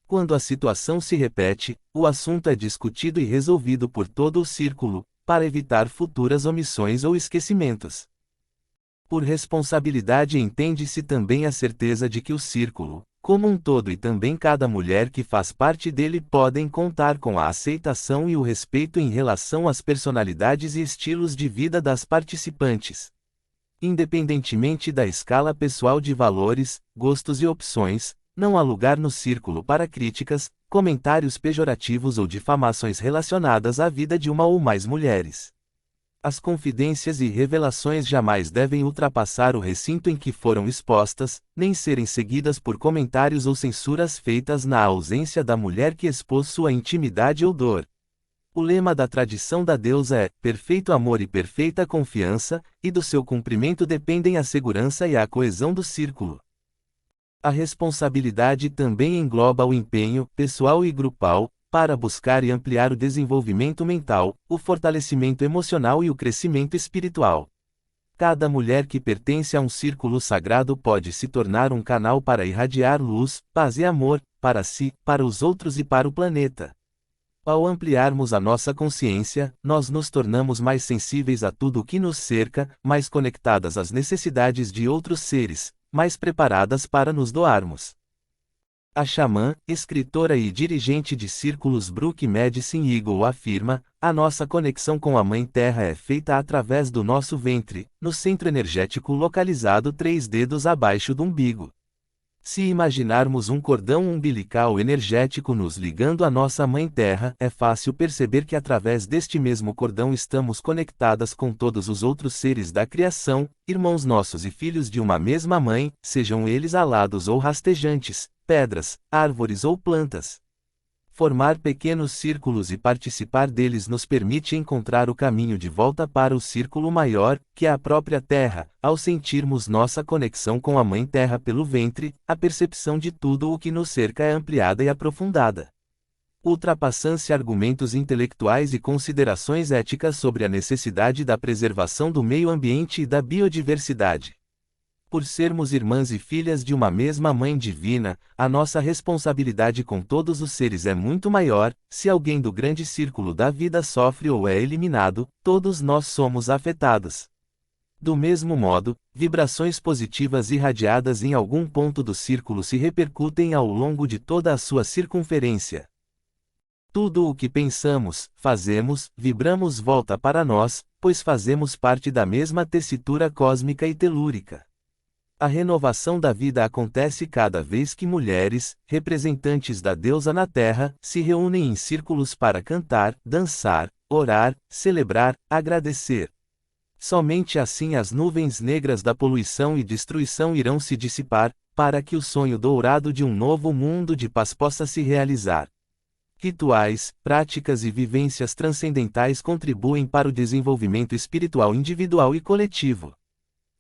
A: Quando a situação se repete, o assunto é discutido e resolvido por todo o círculo, para evitar futuras omissões ou esquecimentos. Por responsabilidade entende-se também a certeza de que o círculo, como um todo e também cada mulher que faz parte dele podem contar com a aceitação e o respeito em relação às personalidades e estilos de vida das participantes. Independentemente da escala pessoal de valores, gostos e opções, não há lugar no círculo para críticas, comentários pejorativos ou difamações relacionadas à vida de uma ou mais mulheres. As confidências e revelações jamais devem ultrapassar o recinto em que foram expostas, nem serem seguidas por comentários ou censuras feitas na ausência da mulher que expôs sua intimidade ou dor. O lema da tradição da deusa é: perfeito amor e perfeita confiança, e do seu cumprimento dependem a segurança e a coesão do círculo. A responsabilidade também engloba o empenho, pessoal e grupal, para buscar e ampliar o desenvolvimento mental, o fortalecimento emocional e o crescimento espiritual. Cada mulher que pertence a um círculo sagrado pode se tornar um canal para irradiar luz, paz e amor, para si, para os outros e para o planeta. Ao ampliarmos a nossa consciência, nós nos tornamos mais sensíveis a tudo o que nos cerca, mais conectadas às necessidades de outros seres, mais preparadas para nos doarmos. A xamã, escritora e dirigente de círculos Brooke Medicine Eagle afirma: a nossa conexão com a Mãe Terra é feita através do nosso ventre, no centro energético localizado 3 dedos abaixo do umbigo. Se imaginarmos um cordão umbilical energético nos ligando à nossa Mãe Terra, é fácil perceber que através deste mesmo cordão estamos conectadas com todos os outros seres da criação, irmãos nossos e filhos de uma mesma mãe, sejam eles alados ou rastejantes, pedras, árvores ou plantas. Formar pequenos círculos e participar deles nos permite encontrar o caminho de volta para o círculo maior, que é a própria Terra. Ao sentirmos nossa conexão com a Mãe Terra pelo ventre, a percepção de tudo o que nos cerca é ampliada e aprofundada. Ultrapassam-se argumentos intelectuais e considerações éticas sobre a necessidade da preservação do meio ambiente e da biodiversidade. Por sermos irmãs e filhas de uma mesma Mãe Divina, a nossa responsabilidade com todos os seres é muito maior. Se alguém do grande círculo da vida sofre ou é eliminado, todos nós somos afetados. Do mesmo modo, vibrações positivas irradiadas em algum ponto do círculo se repercutem ao longo de toda a sua circunferência. Tudo o que pensamos, fazemos, vibramos volta para nós, pois fazemos parte da mesma tessitura cósmica e telúrica. A renovação da vida acontece cada vez que mulheres, representantes da deusa na Terra, se reúnem em círculos para cantar, dançar, orar, celebrar, agradecer. Somente assim as nuvens negras da poluição e destruição irão se dissipar, para que o sonho dourado de um novo mundo de paz possa se realizar. Rituais, práticas e vivências transcendentais contribuem para o desenvolvimento espiritual individual e coletivo.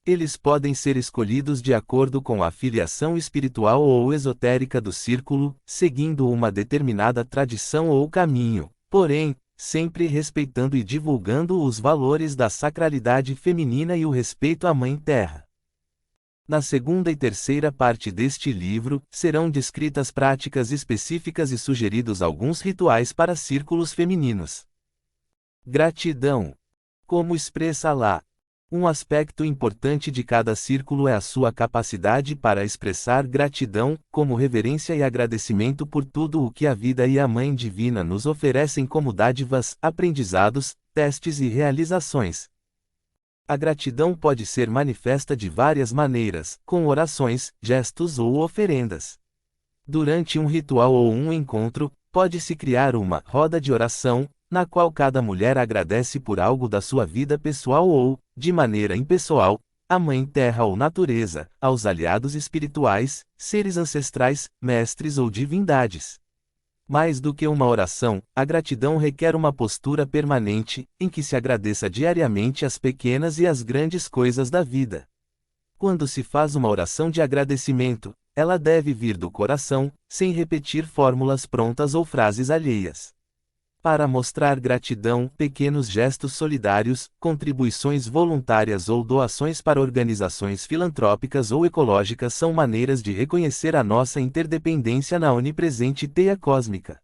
A: Eles podem ser escolhidos de acordo com a filiação espiritual ou esotérica do círculo, seguindo uma determinada tradição ou caminho, porém, sempre respeitando e divulgando os valores da sacralidade feminina e o respeito à Mãe Terra. Na segunda e terceira parte deste livro, serão descritas práticas específicas e sugeridos alguns rituais para círculos femininos. Gratidão. Como expressa Allah. Um aspecto importante de cada círculo é a sua capacidade para expressar gratidão, como reverência e agradecimento por tudo o que a vida e a Mãe Divina nos oferecem como dádivas, aprendizados, testes e realizações. A gratidão pode ser manifesta de várias maneiras, com orações, gestos ou oferendas. Durante um ritual ou um encontro, pode-se criar uma roda de oração, na qual cada mulher agradece por algo da sua vida pessoal ou, de maneira impessoal, à Mãe Terra ou Natureza, aos aliados espirituais, seres ancestrais, mestres ou divindades. Mais do que uma oração, a gratidão requer uma postura permanente, em que se agradeça diariamente as pequenas e as grandes coisas da vida. Quando se faz uma oração de agradecimento, ela deve vir do coração, sem repetir fórmulas prontas ou frases alheias. Para mostrar gratidão, pequenos gestos solidários, contribuições voluntárias ou doações para organizações filantrópicas ou ecológicas são maneiras de reconhecer a nossa interdependência na onipresente teia cósmica.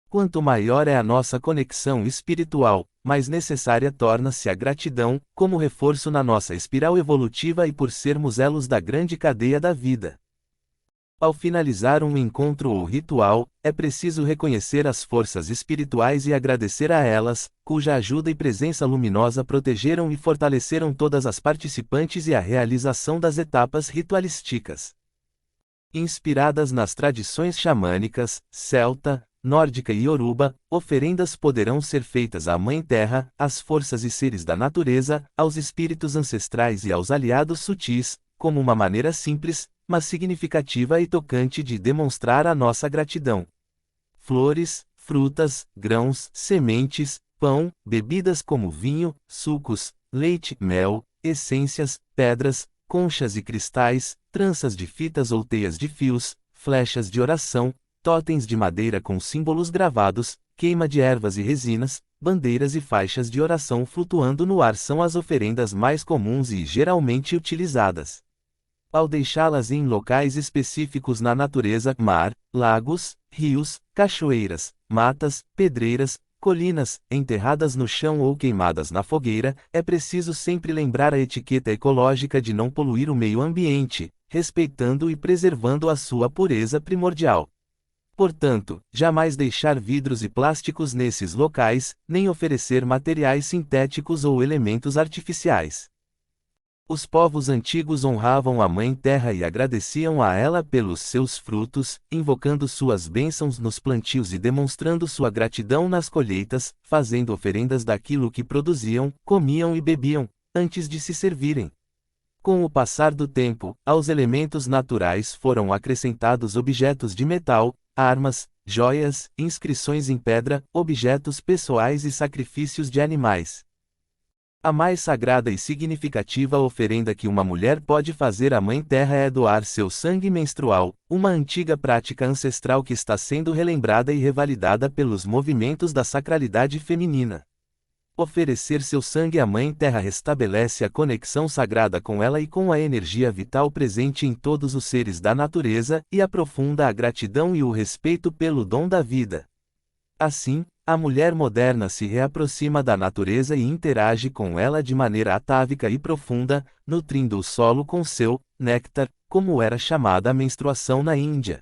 A: Quanto maior é a nossa conexão espiritual, mais necessária torna-se a gratidão, como reforço na nossa espiral evolutiva e por sermos elos da grande cadeia da vida. Ao finalizar um encontro ou ritual, é preciso reconhecer as forças espirituais e agradecer a elas, cuja ajuda e presença luminosa protegeram e fortaleceram todas as participantes e a realização das etapas ritualísticas. Inspiradas nas tradições xamânicas, celta, nórdica e ioruba, oferendas poderão ser feitas à Mãe Terra, às forças e seres da natureza, aos espíritos ancestrais e aos aliados sutis, como uma maneira simples, mas significativa e tocante de demonstrar a nossa gratidão. Flores, frutas, grãos, sementes, pão, bebidas como vinho, sucos, leite, mel, essências, pedras, conchas e cristais, tranças de fitas ou teias de fios, flechas de oração, totens de madeira com símbolos gravados, queima de ervas e resinas, bandeiras e faixas de oração flutuando no ar são as oferendas mais comuns e geralmente utilizadas. Ao deixá-las em locais específicos na natureza, mar, lagos, rios, cachoeiras, matas, pedreiras, colinas, enterradas no chão ou queimadas na fogueira, é preciso sempre lembrar a etiqueta ecológica de não poluir o meio ambiente, respeitando e preservando a sua pureza primordial. Portanto, jamais deixar vidros e plásticos nesses locais, nem oferecer materiais sintéticos ou elementos artificiais. Os povos antigos honravam a Mãe Terra e agradeciam a ela pelos seus frutos, invocando suas bênçãos nos plantios e demonstrando sua gratidão nas colheitas, fazendo oferendas daquilo que produziam, comiam e bebiam, antes de se servirem. Com o passar do tempo, aos elementos naturais foram acrescentados objetos de metal, armas, joias, inscrições em pedra, objetos pessoais e sacrifícios de animais. A mais sagrada e significativa oferenda que uma mulher pode fazer à Mãe Terra é doar seu sangue menstrual, uma antiga prática ancestral que está sendo relembrada e revalidada pelos movimentos da sacralidade feminina. Oferecer seu sangue à Mãe Terra restabelece a conexão sagrada com ela e com a energia vital presente em todos os seres da natureza, e aprofunda a gratidão e o respeito pelo dom da vida. Assim, a mulher moderna se reaproxima da natureza e interage com ela de maneira atávica e profunda, nutrindo o solo com seu néctar, como era chamada a menstruação na Índia.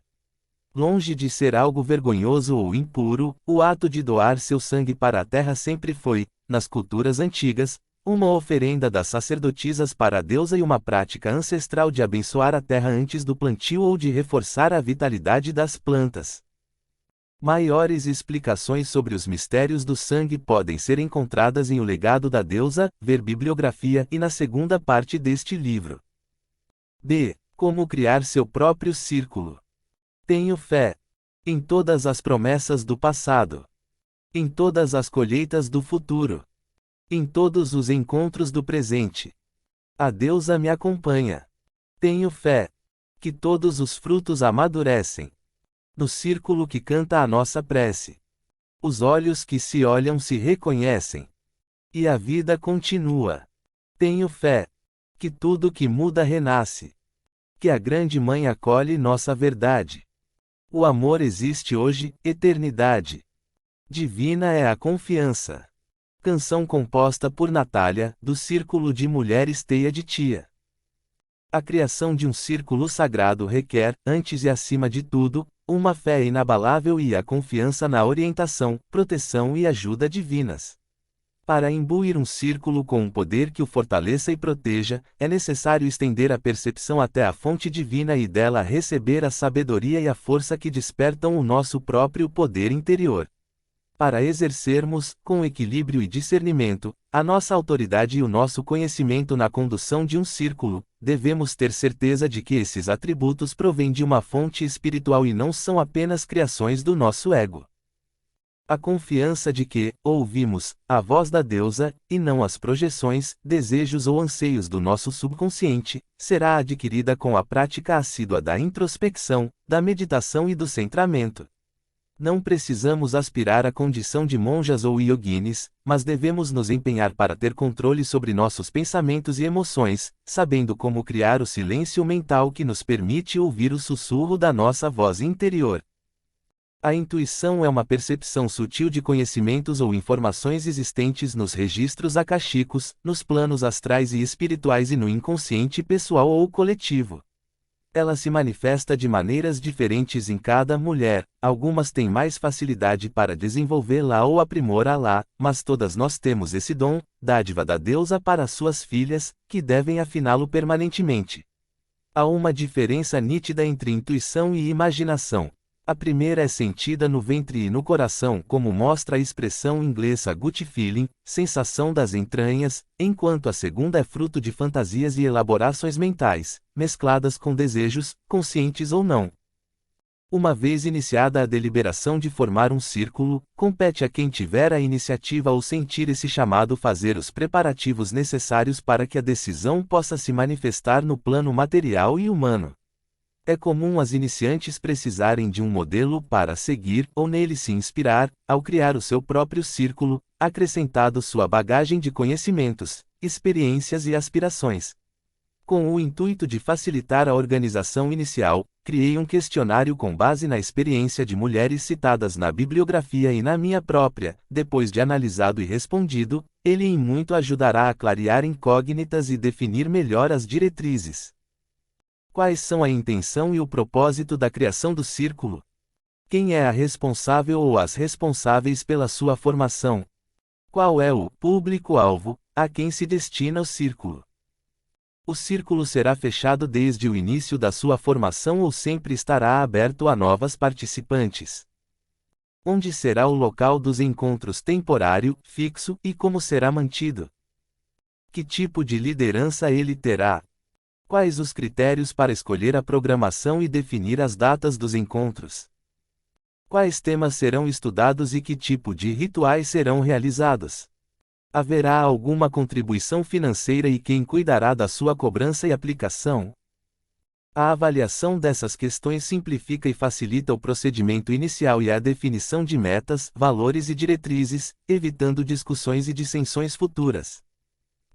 A: Longe de ser algo vergonhoso ou impuro, o ato de doar seu sangue para a terra sempre foi, nas culturas antigas, uma oferenda das sacerdotisas para a deusa e uma prática ancestral de abençoar a terra antes do plantio ou de reforçar a vitalidade das plantas. Maiores explicações sobre os mistérios do sangue podem ser encontradas em O Legado da Deusa, ver bibliografia e na segunda parte deste livro. B. Como criar seu próprio círculo. Tenho fé em todas as promessas do passado, em todas as colheitas do futuro, em todos os encontros do presente. A deusa me acompanha. Tenho fé que todos os frutos amadurecem no círculo que canta a nossa prece. Os olhos que se olham se reconhecem. E a vida continua. Tenho fé que tudo que muda renasce. Que a grande mãe acolhe nossa verdade. O amor existe hoje, eternidade. Divina é a confiança. Canção composta por Natália, do Círculo de Mulheres Teia de Tia. A criação de um círculo sagrado requer, antes e acima de tudo, uma fé inabalável e a confiança na orientação, proteção e ajuda divinas. Para imbuir um círculo com um poder que o fortaleça e proteja, é necessário estender a percepção até a fonte divina e dela receber a sabedoria e a força que despertam o nosso próprio poder interior. Para exercermos, com equilíbrio e discernimento, a nossa autoridade e o nosso conhecimento na condução de um círculo, devemos ter certeza de que esses atributos provêm de uma fonte espiritual e não são apenas criações do nosso ego. A confiança de que, ouvimos, a voz da deusa, e não as projeções, desejos ou anseios do nosso subconsciente, será adquirida com a prática assídua da introspecção, da meditação e do centramento. Não precisamos aspirar à condição de monjas ou yoginis, mas devemos nos empenhar para ter controle sobre nossos pensamentos e emoções, sabendo como criar o silêncio mental que nos permite ouvir o sussurro da nossa voz interior. A intuição é uma percepção sutil de conhecimentos ou informações existentes nos registros akashicos, nos planos astrais e espirituais e no inconsciente pessoal ou coletivo. Ela se manifesta de maneiras diferentes em cada mulher, algumas têm mais facilidade para desenvolvê-la ou aprimorá-la, mas todas nós temos esse dom, dádiva da deusa para suas filhas, que devem afiná-lo permanentemente. Há uma diferença nítida entre intuição e imaginação. A primeira é sentida no ventre e no coração, como mostra a expressão inglesa gut feeling, sensação das entranhas, enquanto a segunda é fruto de fantasias e elaborações mentais, mescladas com desejos, conscientes ou não. Uma vez iniciada a deliberação de formar um círculo, compete a quem tiver a iniciativa ou sentir esse chamado fazer os preparativos necessários para que a decisão possa se manifestar no plano material e humano. É comum as iniciantes precisarem de um modelo para seguir ou nele se inspirar, ao criar o seu próprio círculo, acrescentado sua bagagem de conhecimentos, experiências e aspirações. Com o intuito de facilitar a organização inicial, criei um questionário com base na experiência de mulheres citadas na bibliografia e na minha própria. Depois de analisado e respondido, ele em muito ajudará a clarear incógnitas e definir melhor as diretrizes. Quais são a intenção e o propósito da criação do círculo? Quem é a responsável ou as responsáveis pela sua formação? Qual é o público-alvo a quem se destina o círculo? O círculo será fechado desde o início da sua formação ou sempre estará aberto a novas participantes? Onde será o local dos encontros temporário, fixo e como será mantido? Que tipo de liderança ele terá? Quais os critérios para escolher a programação e definir as datas dos encontros? Quais temas serão estudados e que tipo de rituais serão realizados? Haverá alguma contribuição financeira e quem cuidará da sua cobrança e aplicação? A avaliação dessas questões simplifica e facilita o procedimento inicial e a definição de metas, valores e diretrizes, evitando discussões e dissensões futuras.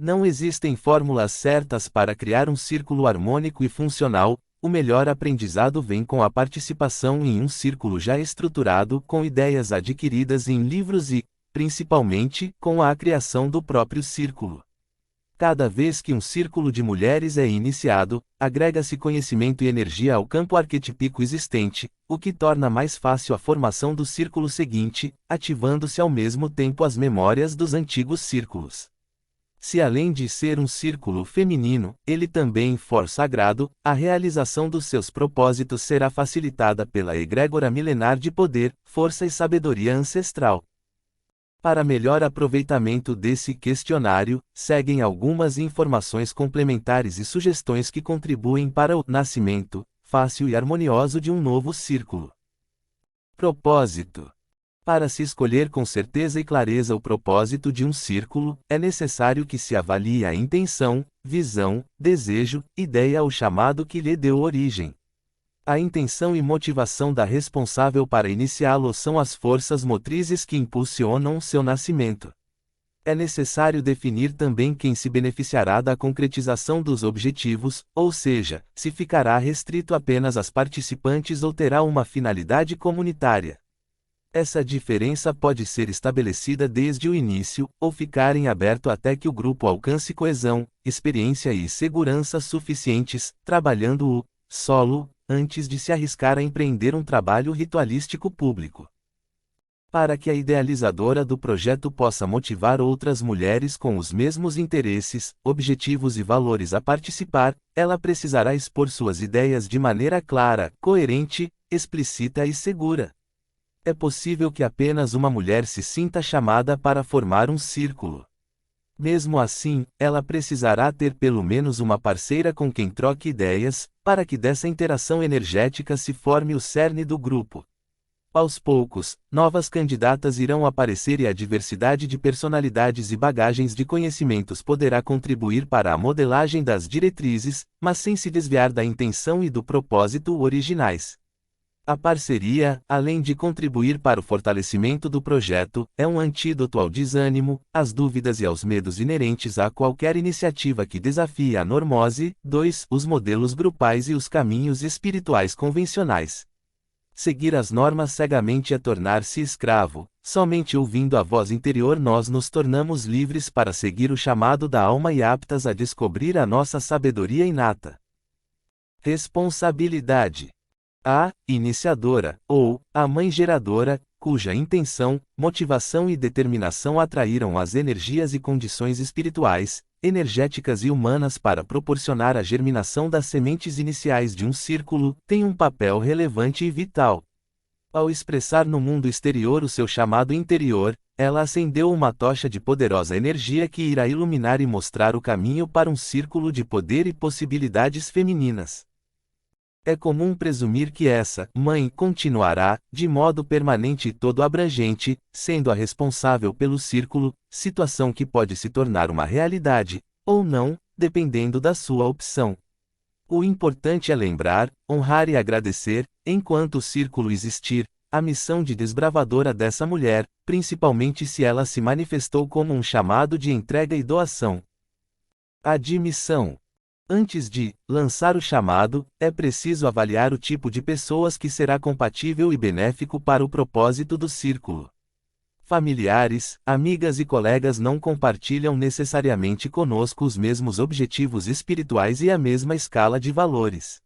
A: Não existem fórmulas certas para criar um círculo harmônico e funcional. O melhor aprendizado vem com a participação em um círculo já estruturado, com ideias adquiridas em livros e, principalmente, com a criação do próprio círculo. Cada vez que um círculo de mulheres é iniciado, agrega-se conhecimento e energia ao campo arquetípico existente, o que torna mais fácil a formação do círculo seguinte, ativando-se ao mesmo tempo as memórias dos antigos círculos. Se além de ser um círculo feminino, ele também for sagrado, a realização dos seus propósitos será facilitada pela egrégora milenar de poder, força e sabedoria ancestral. Para melhor aproveitamento desse questionário, seguem algumas informações complementares e sugestões que contribuem para o nascimento fácil e harmonioso de um novo círculo. Propósito. Para se escolher com certeza e clareza o propósito de um círculo, é necessário que se avalie a intenção, visão, desejo, ideia ou chamado que lhe deu origem. A intenção e motivação da responsável para iniciá-lo são as forças motrizes que impulsionam seu nascimento. É necessário definir também quem se beneficiará da concretização dos objetivos, ou seja, se ficará restrito apenas às participantes ou terá uma finalidade comunitária. Essa diferença pode ser estabelecida desde o início, ou ficar em aberto até que o grupo alcance coesão, experiência e segurança suficientes, trabalhando o solo, antes de se arriscar a empreender um trabalho ritualístico público. Para que a idealizadora do projeto possa motivar outras mulheres com os mesmos interesses, objetivos e valores a participar, ela precisará expor suas ideias de maneira clara, coerente, explícita e segura. É possível que apenas uma mulher se sinta chamada para formar um círculo. Mesmo assim, ela precisará ter pelo menos uma parceira com quem troque ideias, para que dessa interação energética se forme o cerne do grupo. Aos poucos, novas candidatas irão aparecer e a diversidade de personalidades e bagagens de conhecimentos poderá contribuir para a modelagem das diretrizes, mas sem se desviar da intenção e do propósito originais. A parceria, além de contribuir para o fortalecimento do projeto, é um antídoto ao desânimo, às dúvidas e aos medos inerentes a qualquer iniciativa que desafie a normose. 2. Os modelos grupais e os caminhos espirituais convencionais. Seguir as normas cegamente é tornar-se escravo. Somente ouvindo a voz interior nós nos tornamos livres para seguir o chamado da alma e aptas a descobrir a nossa sabedoria inata. Responsabilidade. A iniciadora, ou a mãe geradora, cuja intenção, motivação e determinação atraíram as energias e condições espirituais, energéticas e humanas para proporcionar a germinação das sementes iniciais de um círculo, tem um papel relevante e vital. Ao expressar no mundo exterior o seu chamado interior, ela acendeu uma tocha de poderosa energia que irá iluminar e mostrar o caminho para um círculo de poder e possibilidades femininas. É comum presumir que essa mãe continuará, de modo permanente e todo abrangente, sendo a responsável pelo círculo, situação que pode se tornar uma realidade, ou não, dependendo da sua opção. O importante é lembrar, honrar e agradecer, enquanto o círculo existir, a missão de desbravadora dessa mulher, principalmente se ela se manifestou como um chamado de entrega e doação. Admissão. Antes de lançar o chamado, é preciso avaliar o tipo de pessoas que será compatível e benéfico para o propósito do círculo. Familiares, amigas e colegas não compartilham necessariamente conosco os mesmos objetivos espirituais e a mesma escala de valores.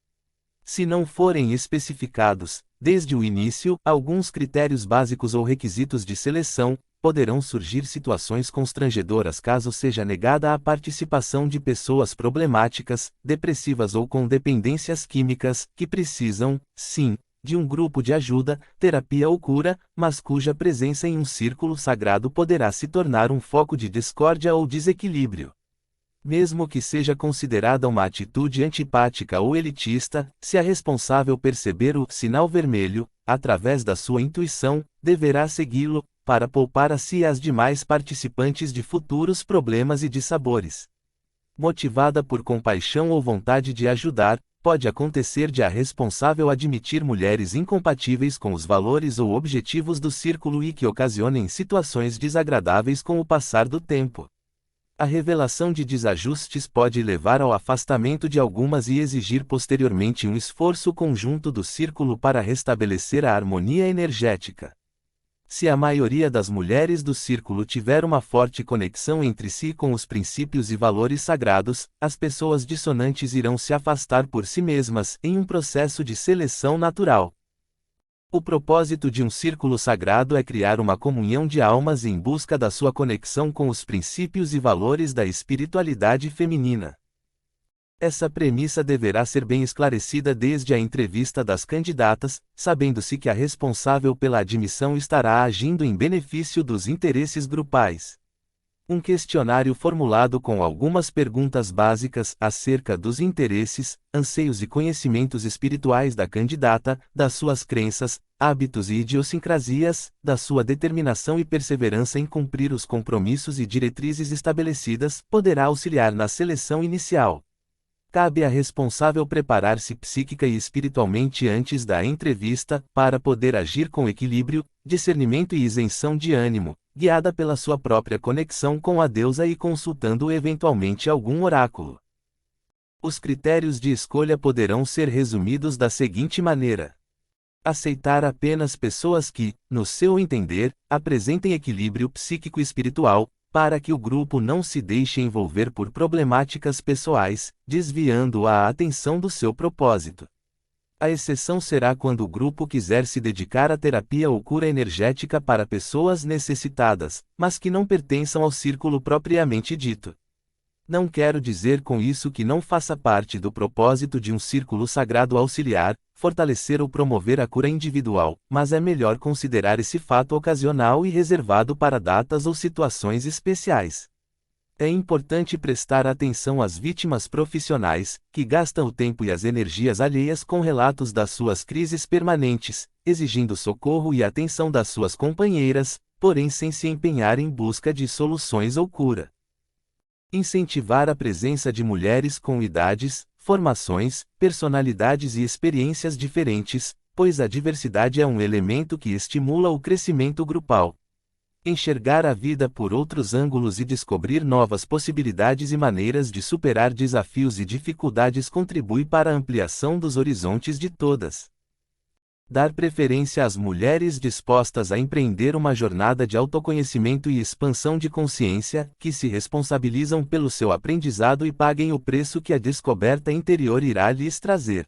A: Se não forem especificados, desde o início, alguns critérios básicos ou requisitos de seleção, poderão surgir situações constrangedoras caso seja negada a participação de pessoas problemáticas, depressivas ou com dependências químicas, que precisam, sim, de um grupo de ajuda, terapia ou cura, mas cuja presença em um círculo sagrado poderá se tornar um foco de discórdia ou desequilíbrio. Mesmo que seja considerada uma atitude antipática ou elitista, se a responsável perceber o sinal vermelho, através da sua intuição, deverá segui-lo, para poupar a si e às demais participantes de futuros problemas e dissabores. Motivada por compaixão ou vontade de ajudar, pode acontecer de a responsável admitir mulheres incompatíveis com os valores ou objetivos do círculo e que ocasionem situações desagradáveis com o passar do tempo. A revelação de desajustes pode levar ao afastamento de algumas e exigir posteriormente um esforço conjunto do círculo para restabelecer a harmonia energética. Se a maioria das mulheres do círculo tiver uma forte conexão entre si com os princípios e valores sagrados, as pessoas dissonantes irão se afastar por si mesmas, em um processo de seleção natural. O propósito de um círculo sagrado é criar uma comunhão de almas em busca da sua conexão com os princípios e valores da espiritualidade feminina. Essa premissa deverá ser bem esclarecida desde a entrevista das candidatas, sabendo-se que a responsável pela admissão estará agindo em benefício dos interesses grupais. Um questionário formulado com algumas perguntas básicas acerca dos interesses, anseios e conhecimentos espirituais da candidata, das suas crenças, hábitos e idiosincrasias, da sua determinação e perseverança em cumprir os compromissos e diretrizes estabelecidas, poderá auxiliar na seleção inicial. Cabe à responsável preparar-se psíquica e espiritualmente antes da entrevista, para poder agir com equilíbrio, discernimento e isenção de ânimo, guiada pela sua própria conexão com a deusa e consultando eventualmente algum oráculo. Os critérios de escolha poderão ser resumidos da seguinte maneira: aceitar apenas pessoas que, no seu entender, apresentem equilíbrio psíquico e espiritual, para que o grupo não se deixe envolver por problemáticas pessoais, desviando a atenção do seu propósito. A exceção será quando o grupo quiser se dedicar à terapia ou cura energética para pessoas necessitadas, mas que não pertençam ao círculo propriamente dito. Não quero dizer com isso que não faça parte do propósito de um círculo sagrado auxiliar, fortalecer ou promover a cura individual, mas é melhor considerar esse fato ocasional e reservado para datas ou situações especiais. É importante prestar atenção às vítimas profissionais, que gastam o tempo e as energias alheias com relatos das suas crises permanentes, exigindo socorro e atenção das suas companheiras, porém sem se empenhar em busca de soluções ou cura. Incentivar a presença de mulheres com idades, formações, personalidades e experiências diferentes, pois a diversidade é um elemento que estimula o crescimento grupal. Enxergar a vida por outros ângulos e descobrir novas possibilidades e maneiras de superar desafios e dificuldades contribui para a ampliação dos horizontes de todas. Dar preferência às mulheres dispostas a empreender uma jornada de autoconhecimento e expansão de consciência, que se responsabilizam pelo seu aprendizado e paguem o preço que a descoberta interior irá lhes trazer.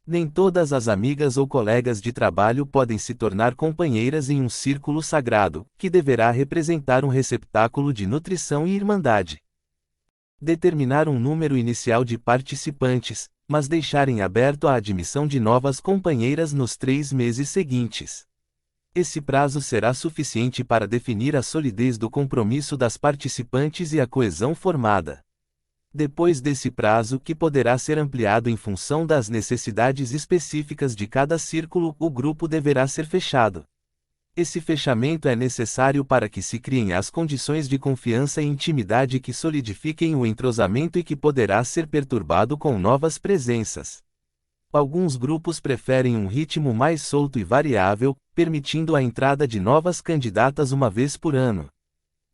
A: Nem todas as amigas ou colegas de trabalho podem se tornar companheiras em um círculo sagrado, que deverá representar um receptáculo de nutrição e irmandade. Determinar um número inicial de participantes, mas deixarem aberto a admissão de novas companheiras nos 3 meses seguintes. Esse prazo será suficiente para definir a solidez do compromisso das participantes e a coesão formada. Depois desse prazo, que poderá ser ampliado em função das necessidades específicas de cada círculo, o grupo deverá ser fechado. Esse fechamento é necessário para que se criem as condições de confiança e intimidade que solidifiquem o entrosamento e que poderá ser perturbado com novas presenças. Alguns grupos preferem um ritmo mais solto e variável, permitindo a entrada de novas candidatas uma vez por ano.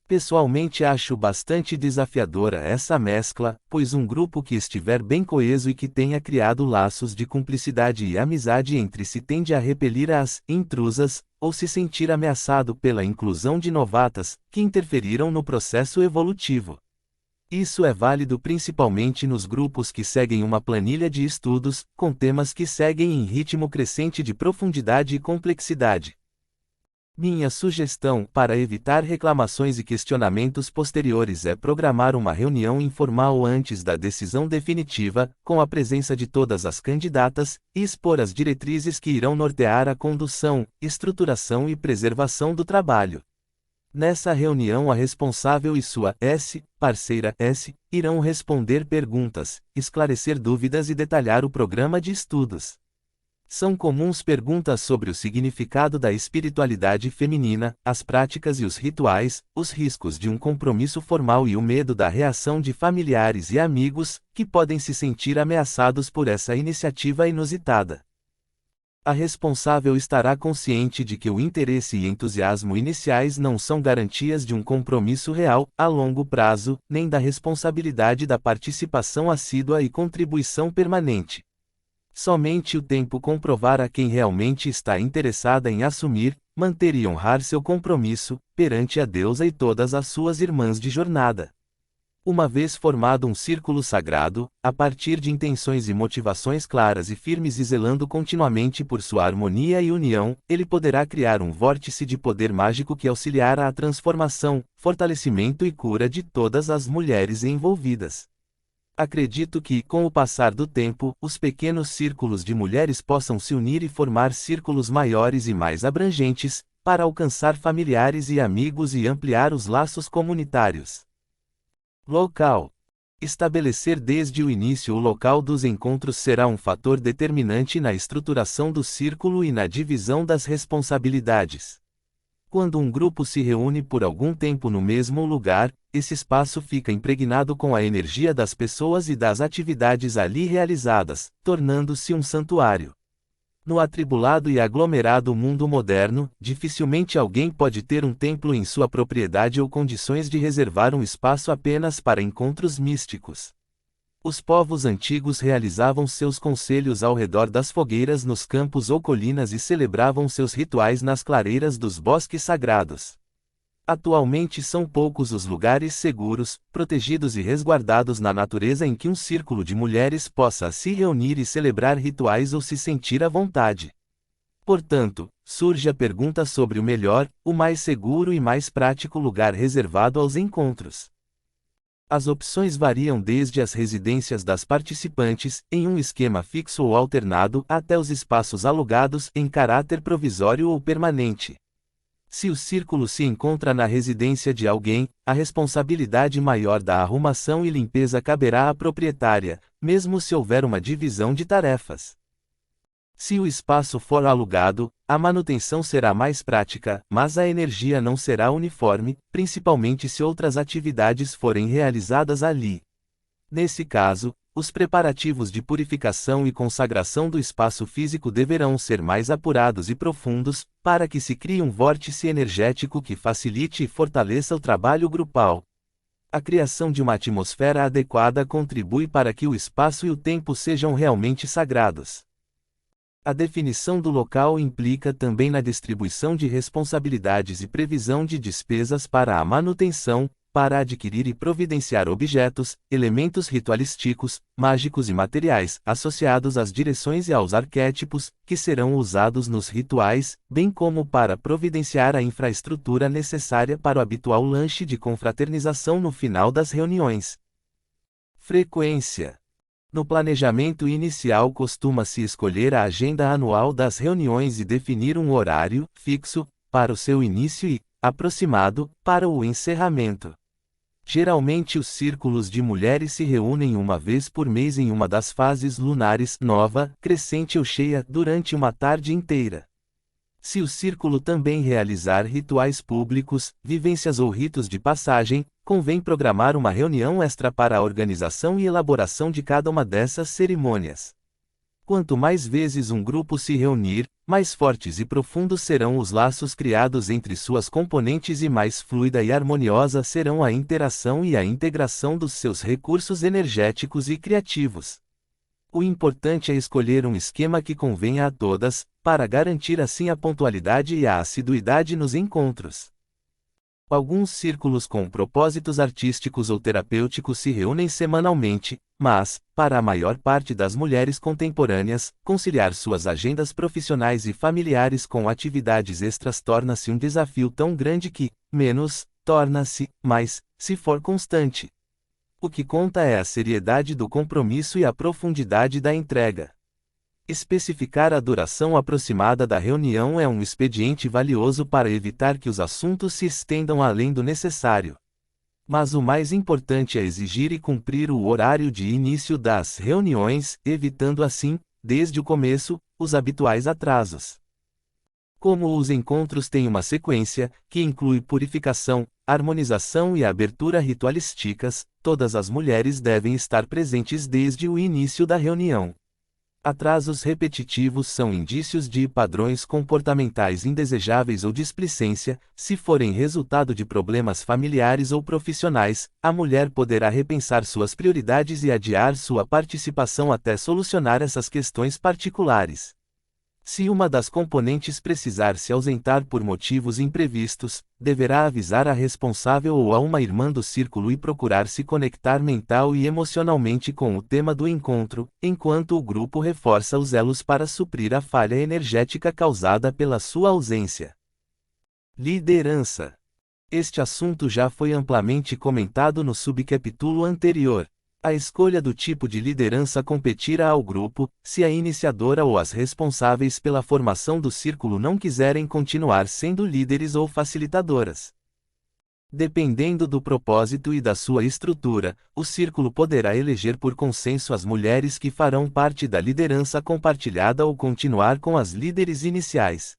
A: Pessoalmente acho bastante desafiadora essa mescla, pois um grupo que estiver bem coeso e que tenha criado laços de cumplicidade e amizade entre si tende a repelir as intrusas, ou se sentir ameaçado pela inclusão de novatas, que interferiram no processo evolutivo. Isso é válido principalmente nos grupos que seguem uma planilha de estudos, com temas que seguem em ritmo crescente de profundidade e complexidade. Minha sugestão, para evitar reclamações e questionamentos posteriores, é programar uma reunião informal antes da decisão definitiva, com a presença de todas as candidatas, e expor as diretrizes que irão nortear a condução, estruturação e preservação do trabalho. Nessa reunião, a responsável e sua parceira irão responder perguntas, esclarecer dúvidas e detalhar o programa de estudos. São comuns perguntas sobre o significado da espiritualidade feminina, as práticas e os rituais, os riscos de um compromisso formal e o medo da reação de familiares e amigos, que podem se sentir ameaçados por essa iniciativa inusitada. A responsável estará consciente de que o interesse e entusiasmo iniciais não são garantias de um compromisso real, a longo prazo, nem da responsabilidade da participação assídua e contribuição permanente. Somente o tempo comprovará quem realmente está interessada em assumir, manter e honrar seu compromisso, perante a deusa e todas as suas irmãs de jornada. Uma vez formado um círculo sagrado, a partir de intenções e motivações claras e firmes e zelando continuamente por sua harmonia e união, ele poderá criar um vórtice de poder mágico que auxiliará a transformação, fortalecimento e cura de todas as mulheres envolvidas. Acredito que, com o passar do tempo, os pequenos círculos de mulheres possam se unir e formar círculos maiores e mais abrangentes, para alcançar familiares e amigos e ampliar os laços comunitários. Local. Estabelecer desde o início o local dos encontros será um fator determinante na estruturação do círculo e na divisão das responsabilidades. Quando um grupo se reúne por algum tempo no mesmo lugar, esse espaço fica impregnado com a energia das pessoas e das atividades ali realizadas, tornando-se um santuário. No atribulado e aglomerado mundo moderno, dificilmente alguém pode ter um templo em sua propriedade ou condições de reservar um espaço apenas para encontros místicos. Os povos antigos realizavam seus conselhos ao redor das fogueiras nos campos ou colinas e celebravam seus rituais nas clareiras dos bosques sagrados. Atualmente são poucos os lugares seguros, protegidos e resguardados na natureza em que um círculo de mulheres possa se reunir e celebrar rituais ou se sentir à vontade. Portanto, surge a pergunta sobre o melhor, o mais seguro e mais prático lugar reservado aos encontros. As opções variam desde as residências das participantes, em um esquema fixo ou alternado, até os espaços alugados, em caráter provisório ou permanente. Se o círculo se encontra na residência de alguém, a responsabilidade maior da arrumação e limpeza caberá à proprietária, mesmo se houver uma divisão de tarefas. Se o espaço for alugado, a manutenção será mais prática, mas a energia não será uniforme, principalmente se outras atividades forem realizadas ali. Nesse caso, os preparativos de purificação e consagração do espaço físico deverão ser mais apurados e profundos, para que se crie um vórtice energético que facilite e fortaleça o trabalho grupal. A criação de uma atmosfera adequada contribui para que o espaço e o tempo sejam realmente sagrados. A definição do local implica também na distribuição de responsabilidades e previsão de despesas para a manutenção, para adquirir e providenciar objetos, elementos ritualísticos, mágicos e materiais, associados às direções e aos arquétipos, que serão usados nos rituais, bem como para providenciar a infraestrutura necessária para o habitual lanche de confraternização no final das reuniões. Frequência. No planejamento inicial costuma-se escolher a agenda anual das reuniões e definir um horário, fixo, para o seu início e, aproximado, para o encerramento. Geralmente os círculos de mulheres se reúnem uma vez por mês em uma das fases lunares, nova, crescente ou cheia, durante uma tarde inteira. Se o círculo também realizar rituais públicos, vivências ou ritos de passagem, convém programar uma reunião extra para a organização e elaboração de cada uma dessas cerimônias. Quanto mais vezes um grupo se reunir, mais fortes e profundos serão os laços criados entre suas componentes e mais fluida e harmoniosa serão a interação e a integração dos seus recursos energéticos e criativos. O importante é escolher um esquema que convenha a todas, para garantir assim a pontualidade e a assiduidade nos encontros. Alguns círculos com propósitos artísticos ou terapêuticos se reúnem semanalmente, mas, para a maior parte das mulheres contemporâneas, conciliar suas agendas profissionais e familiares com atividades extras torna-se um desafio tão grande que, menos, torna-se, mais, se for constante. O que conta é a seriedade do compromisso e a profundidade da entrega. Especificar a duração aproximada da reunião é um expediente valioso para evitar que os assuntos se estendam além do necessário. Mas o mais importante é exigir e cumprir o horário de início das reuniões, evitando assim, desde o começo, os habituais atrasos. Como os encontros têm uma sequência, que inclui purificação, harmonização e abertura ritualísticas, todas as mulheres devem estar presentes desde o início da reunião. Atrasos repetitivos são indícios de padrões comportamentais indesejáveis ou displicência. Se forem resultado de problemas familiares ou profissionais, a mulher poderá repensar suas prioridades e adiar sua participação até solucionar essas questões particulares. Se uma das componentes precisar se ausentar por motivos imprevistos, deverá avisar a responsável ou a uma irmã do círculo e procurar se conectar mental e emocionalmente com o tema do encontro, enquanto o grupo reforça os elos para suprir a falha energética causada pela sua ausência. Liderança. Este assunto já foi amplamente comentado no subcapítulo anterior. A escolha do tipo de liderança competirá ao grupo, se a iniciadora ou as responsáveis pela formação do círculo não quiserem continuar sendo líderes ou facilitadoras. Dependendo do propósito e da sua estrutura, o círculo poderá eleger por consenso as mulheres que farão parte da liderança compartilhada ou continuar com as líderes iniciais.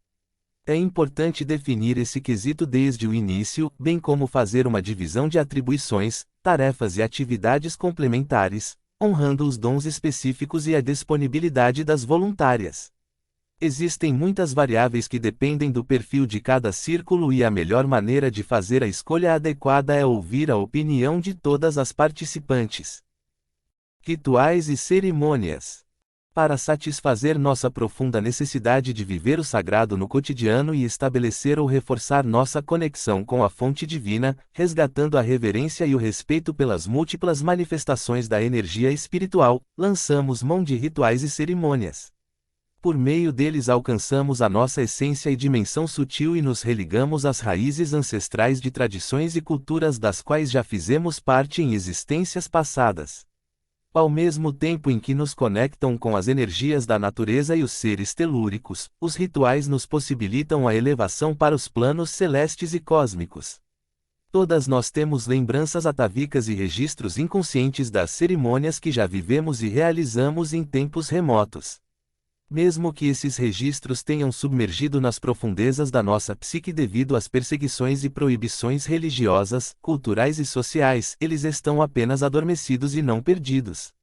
A: É importante definir esse quesito desde o início, bem como fazer uma divisão de atribuições, tarefas e atividades complementares, honrando os dons específicos e a disponibilidade das voluntárias. Existem muitas variáveis que dependem do perfil de cada círculo e a melhor maneira de fazer a escolha adequada é ouvir a opinião de todas as participantes. Rituais e cerimônias. Para satisfazer nossa profunda necessidade de viver o sagrado no cotidiano e estabelecer ou reforçar nossa conexão com a fonte divina, resgatando a reverência e o respeito pelas múltiplas manifestações da energia espiritual, lançamos mão de rituais e cerimônias. Por meio deles alcançamos a nossa essência e dimensão sutil e nos religamos às raízes ancestrais de tradições e culturas das quais já fizemos parte em existências passadas. Ao mesmo tempo em que nos conectam com as energias da natureza e os seres telúricos, os rituais nos possibilitam a elevação para os planos celestes e cósmicos. Todas nós temos lembranças atávicas e registros inconscientes das cerimônias que já vivemos e realizamos em tempos remotos. Mesmo que esses registros tenham submergido nas profundezas da nossa psique devido às perseguições e proibições religiosas, culturais e sociais, eles estão apenas adormecidos e não perdidos.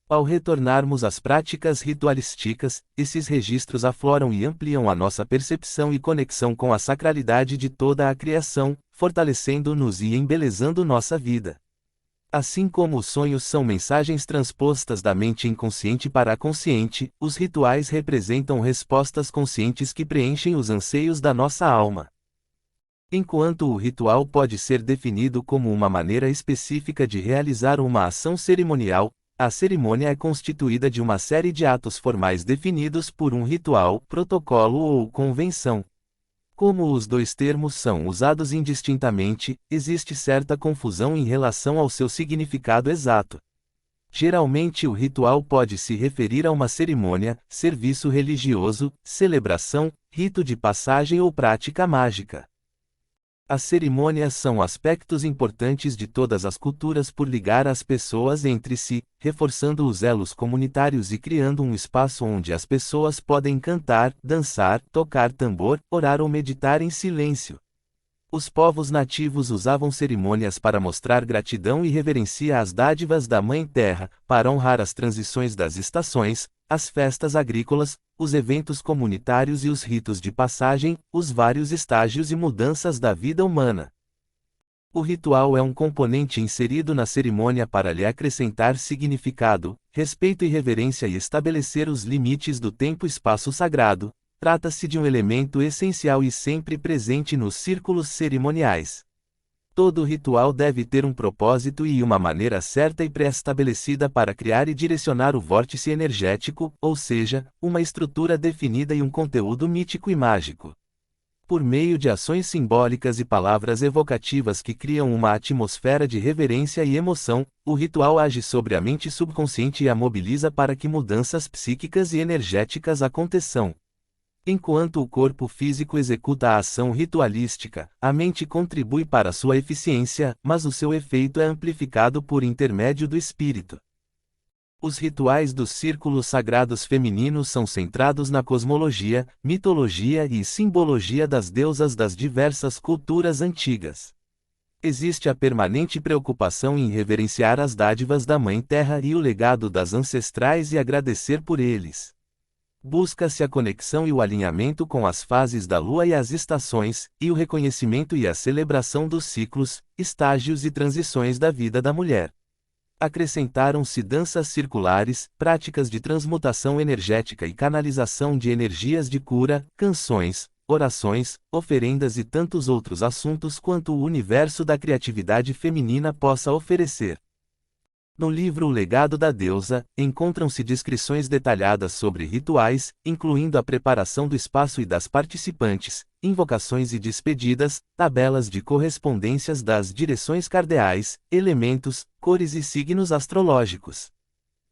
A: Ao retornarmos às práticas ritualísticas, esses registros afloram e ampliam a nossa percepção e conexão com a sacralidade de toda a criação, fortalecendo-nos e embelezando nossa vida. Assim como os sonhos são mensagens transpostas da mente inconsciente para a consciente, os rituais representam respostas conscientes que preenchem os anseios da nossa alma. Enquanto o ritual pode ser definido como uma maneira específica de realizar uma ação cerimonial, a cerimônia é constituída de uma série de atos formais definidos por um ritual, protocolo ou convenção. Como os dois termos são usados indistintamente, existe certa confusão em relação ao seu significado exato. Geralmente o ritual pode se referir a uma cerimônia, serviço religioso, celebração, rito de passagem ou prática mágica. As cerimônias são aspectos importantes de todas as culturas por ligar as pessoas entre si, reforçando os elos comunitários e criando um espaço onde as pessoas podem cantar, dançar, tocar tambor, orar ou meditar em silêncio. Os povos nativos usavam cerimônias para mostrar gratidão e reverencia às dádivas da Mãe Terra, para honrar as transições das estações, as festas agrícolas, os eventos comunitários e os ritos de passagem, os vários estágios e mudanças da vida humana. O ritual é um componente inserido na cerimônia para lhe acrescentar significado, respeito e reverência e estabelecer os limites do tempo-espaço sagrado. Trata-se de um elemento essencial e sempre presente nos círculos cerimoniais. Todo ritual deve ter um propósito e uma maneira certa e pré-estabelecida para criar e direcionar o vórtice energético, ou seja, uma estrutura definida e um conteúdo mítico e mágico. Por meio de ações simbólicas e palavras evocativas que criam uma atmosfera de reverência e emoção, o ritual age sobre a mente subconsciente e a mobiliza para que mudanças psíquicas e energéticas aconteçam. Enquanto o corpo físico executa a ação ritualística, a mente contribui para sua eficiência, mas o seu efeito é amplificado por intermédio do espírito. Os rituais dos círculos sagrados femininos são centrados na cosmologia, mitologia e simbologia das deusas das diversas culturas antigas. Existe a permanente preocupação em reverenciar as dádivas da Mãe Terra e o legado das ancestrais e agradecer por eles. Busca-se a conexão e o alinhamento com as fases da lua e as estações, e o reconhecimento e a celebração dos ciclos, estágios e transições da vida da mulher. Acrescentaram-se danças circulares, práticas de transmutação energética e canalização de energias de cura, canções, orações, oferendas e tantos outros assuntos quanto o universo da criatividade feminina possa oferecer. No livro O Legado da Deusa, encontram-se descrições detalhadas sobre rituais, incluindo a preparação do espaço e das participantes, invocações e despedidas, tabelas de correspondências das direções cardeais, elementos, cores e signos astrológicos.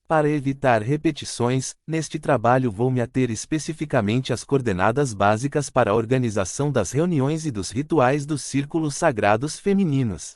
A: Para evitar repetições, neste trabalho vou me ater especificamente às coordenadas básicas para a organização das reuniões e dos rituais dos círculos sagrados femininos.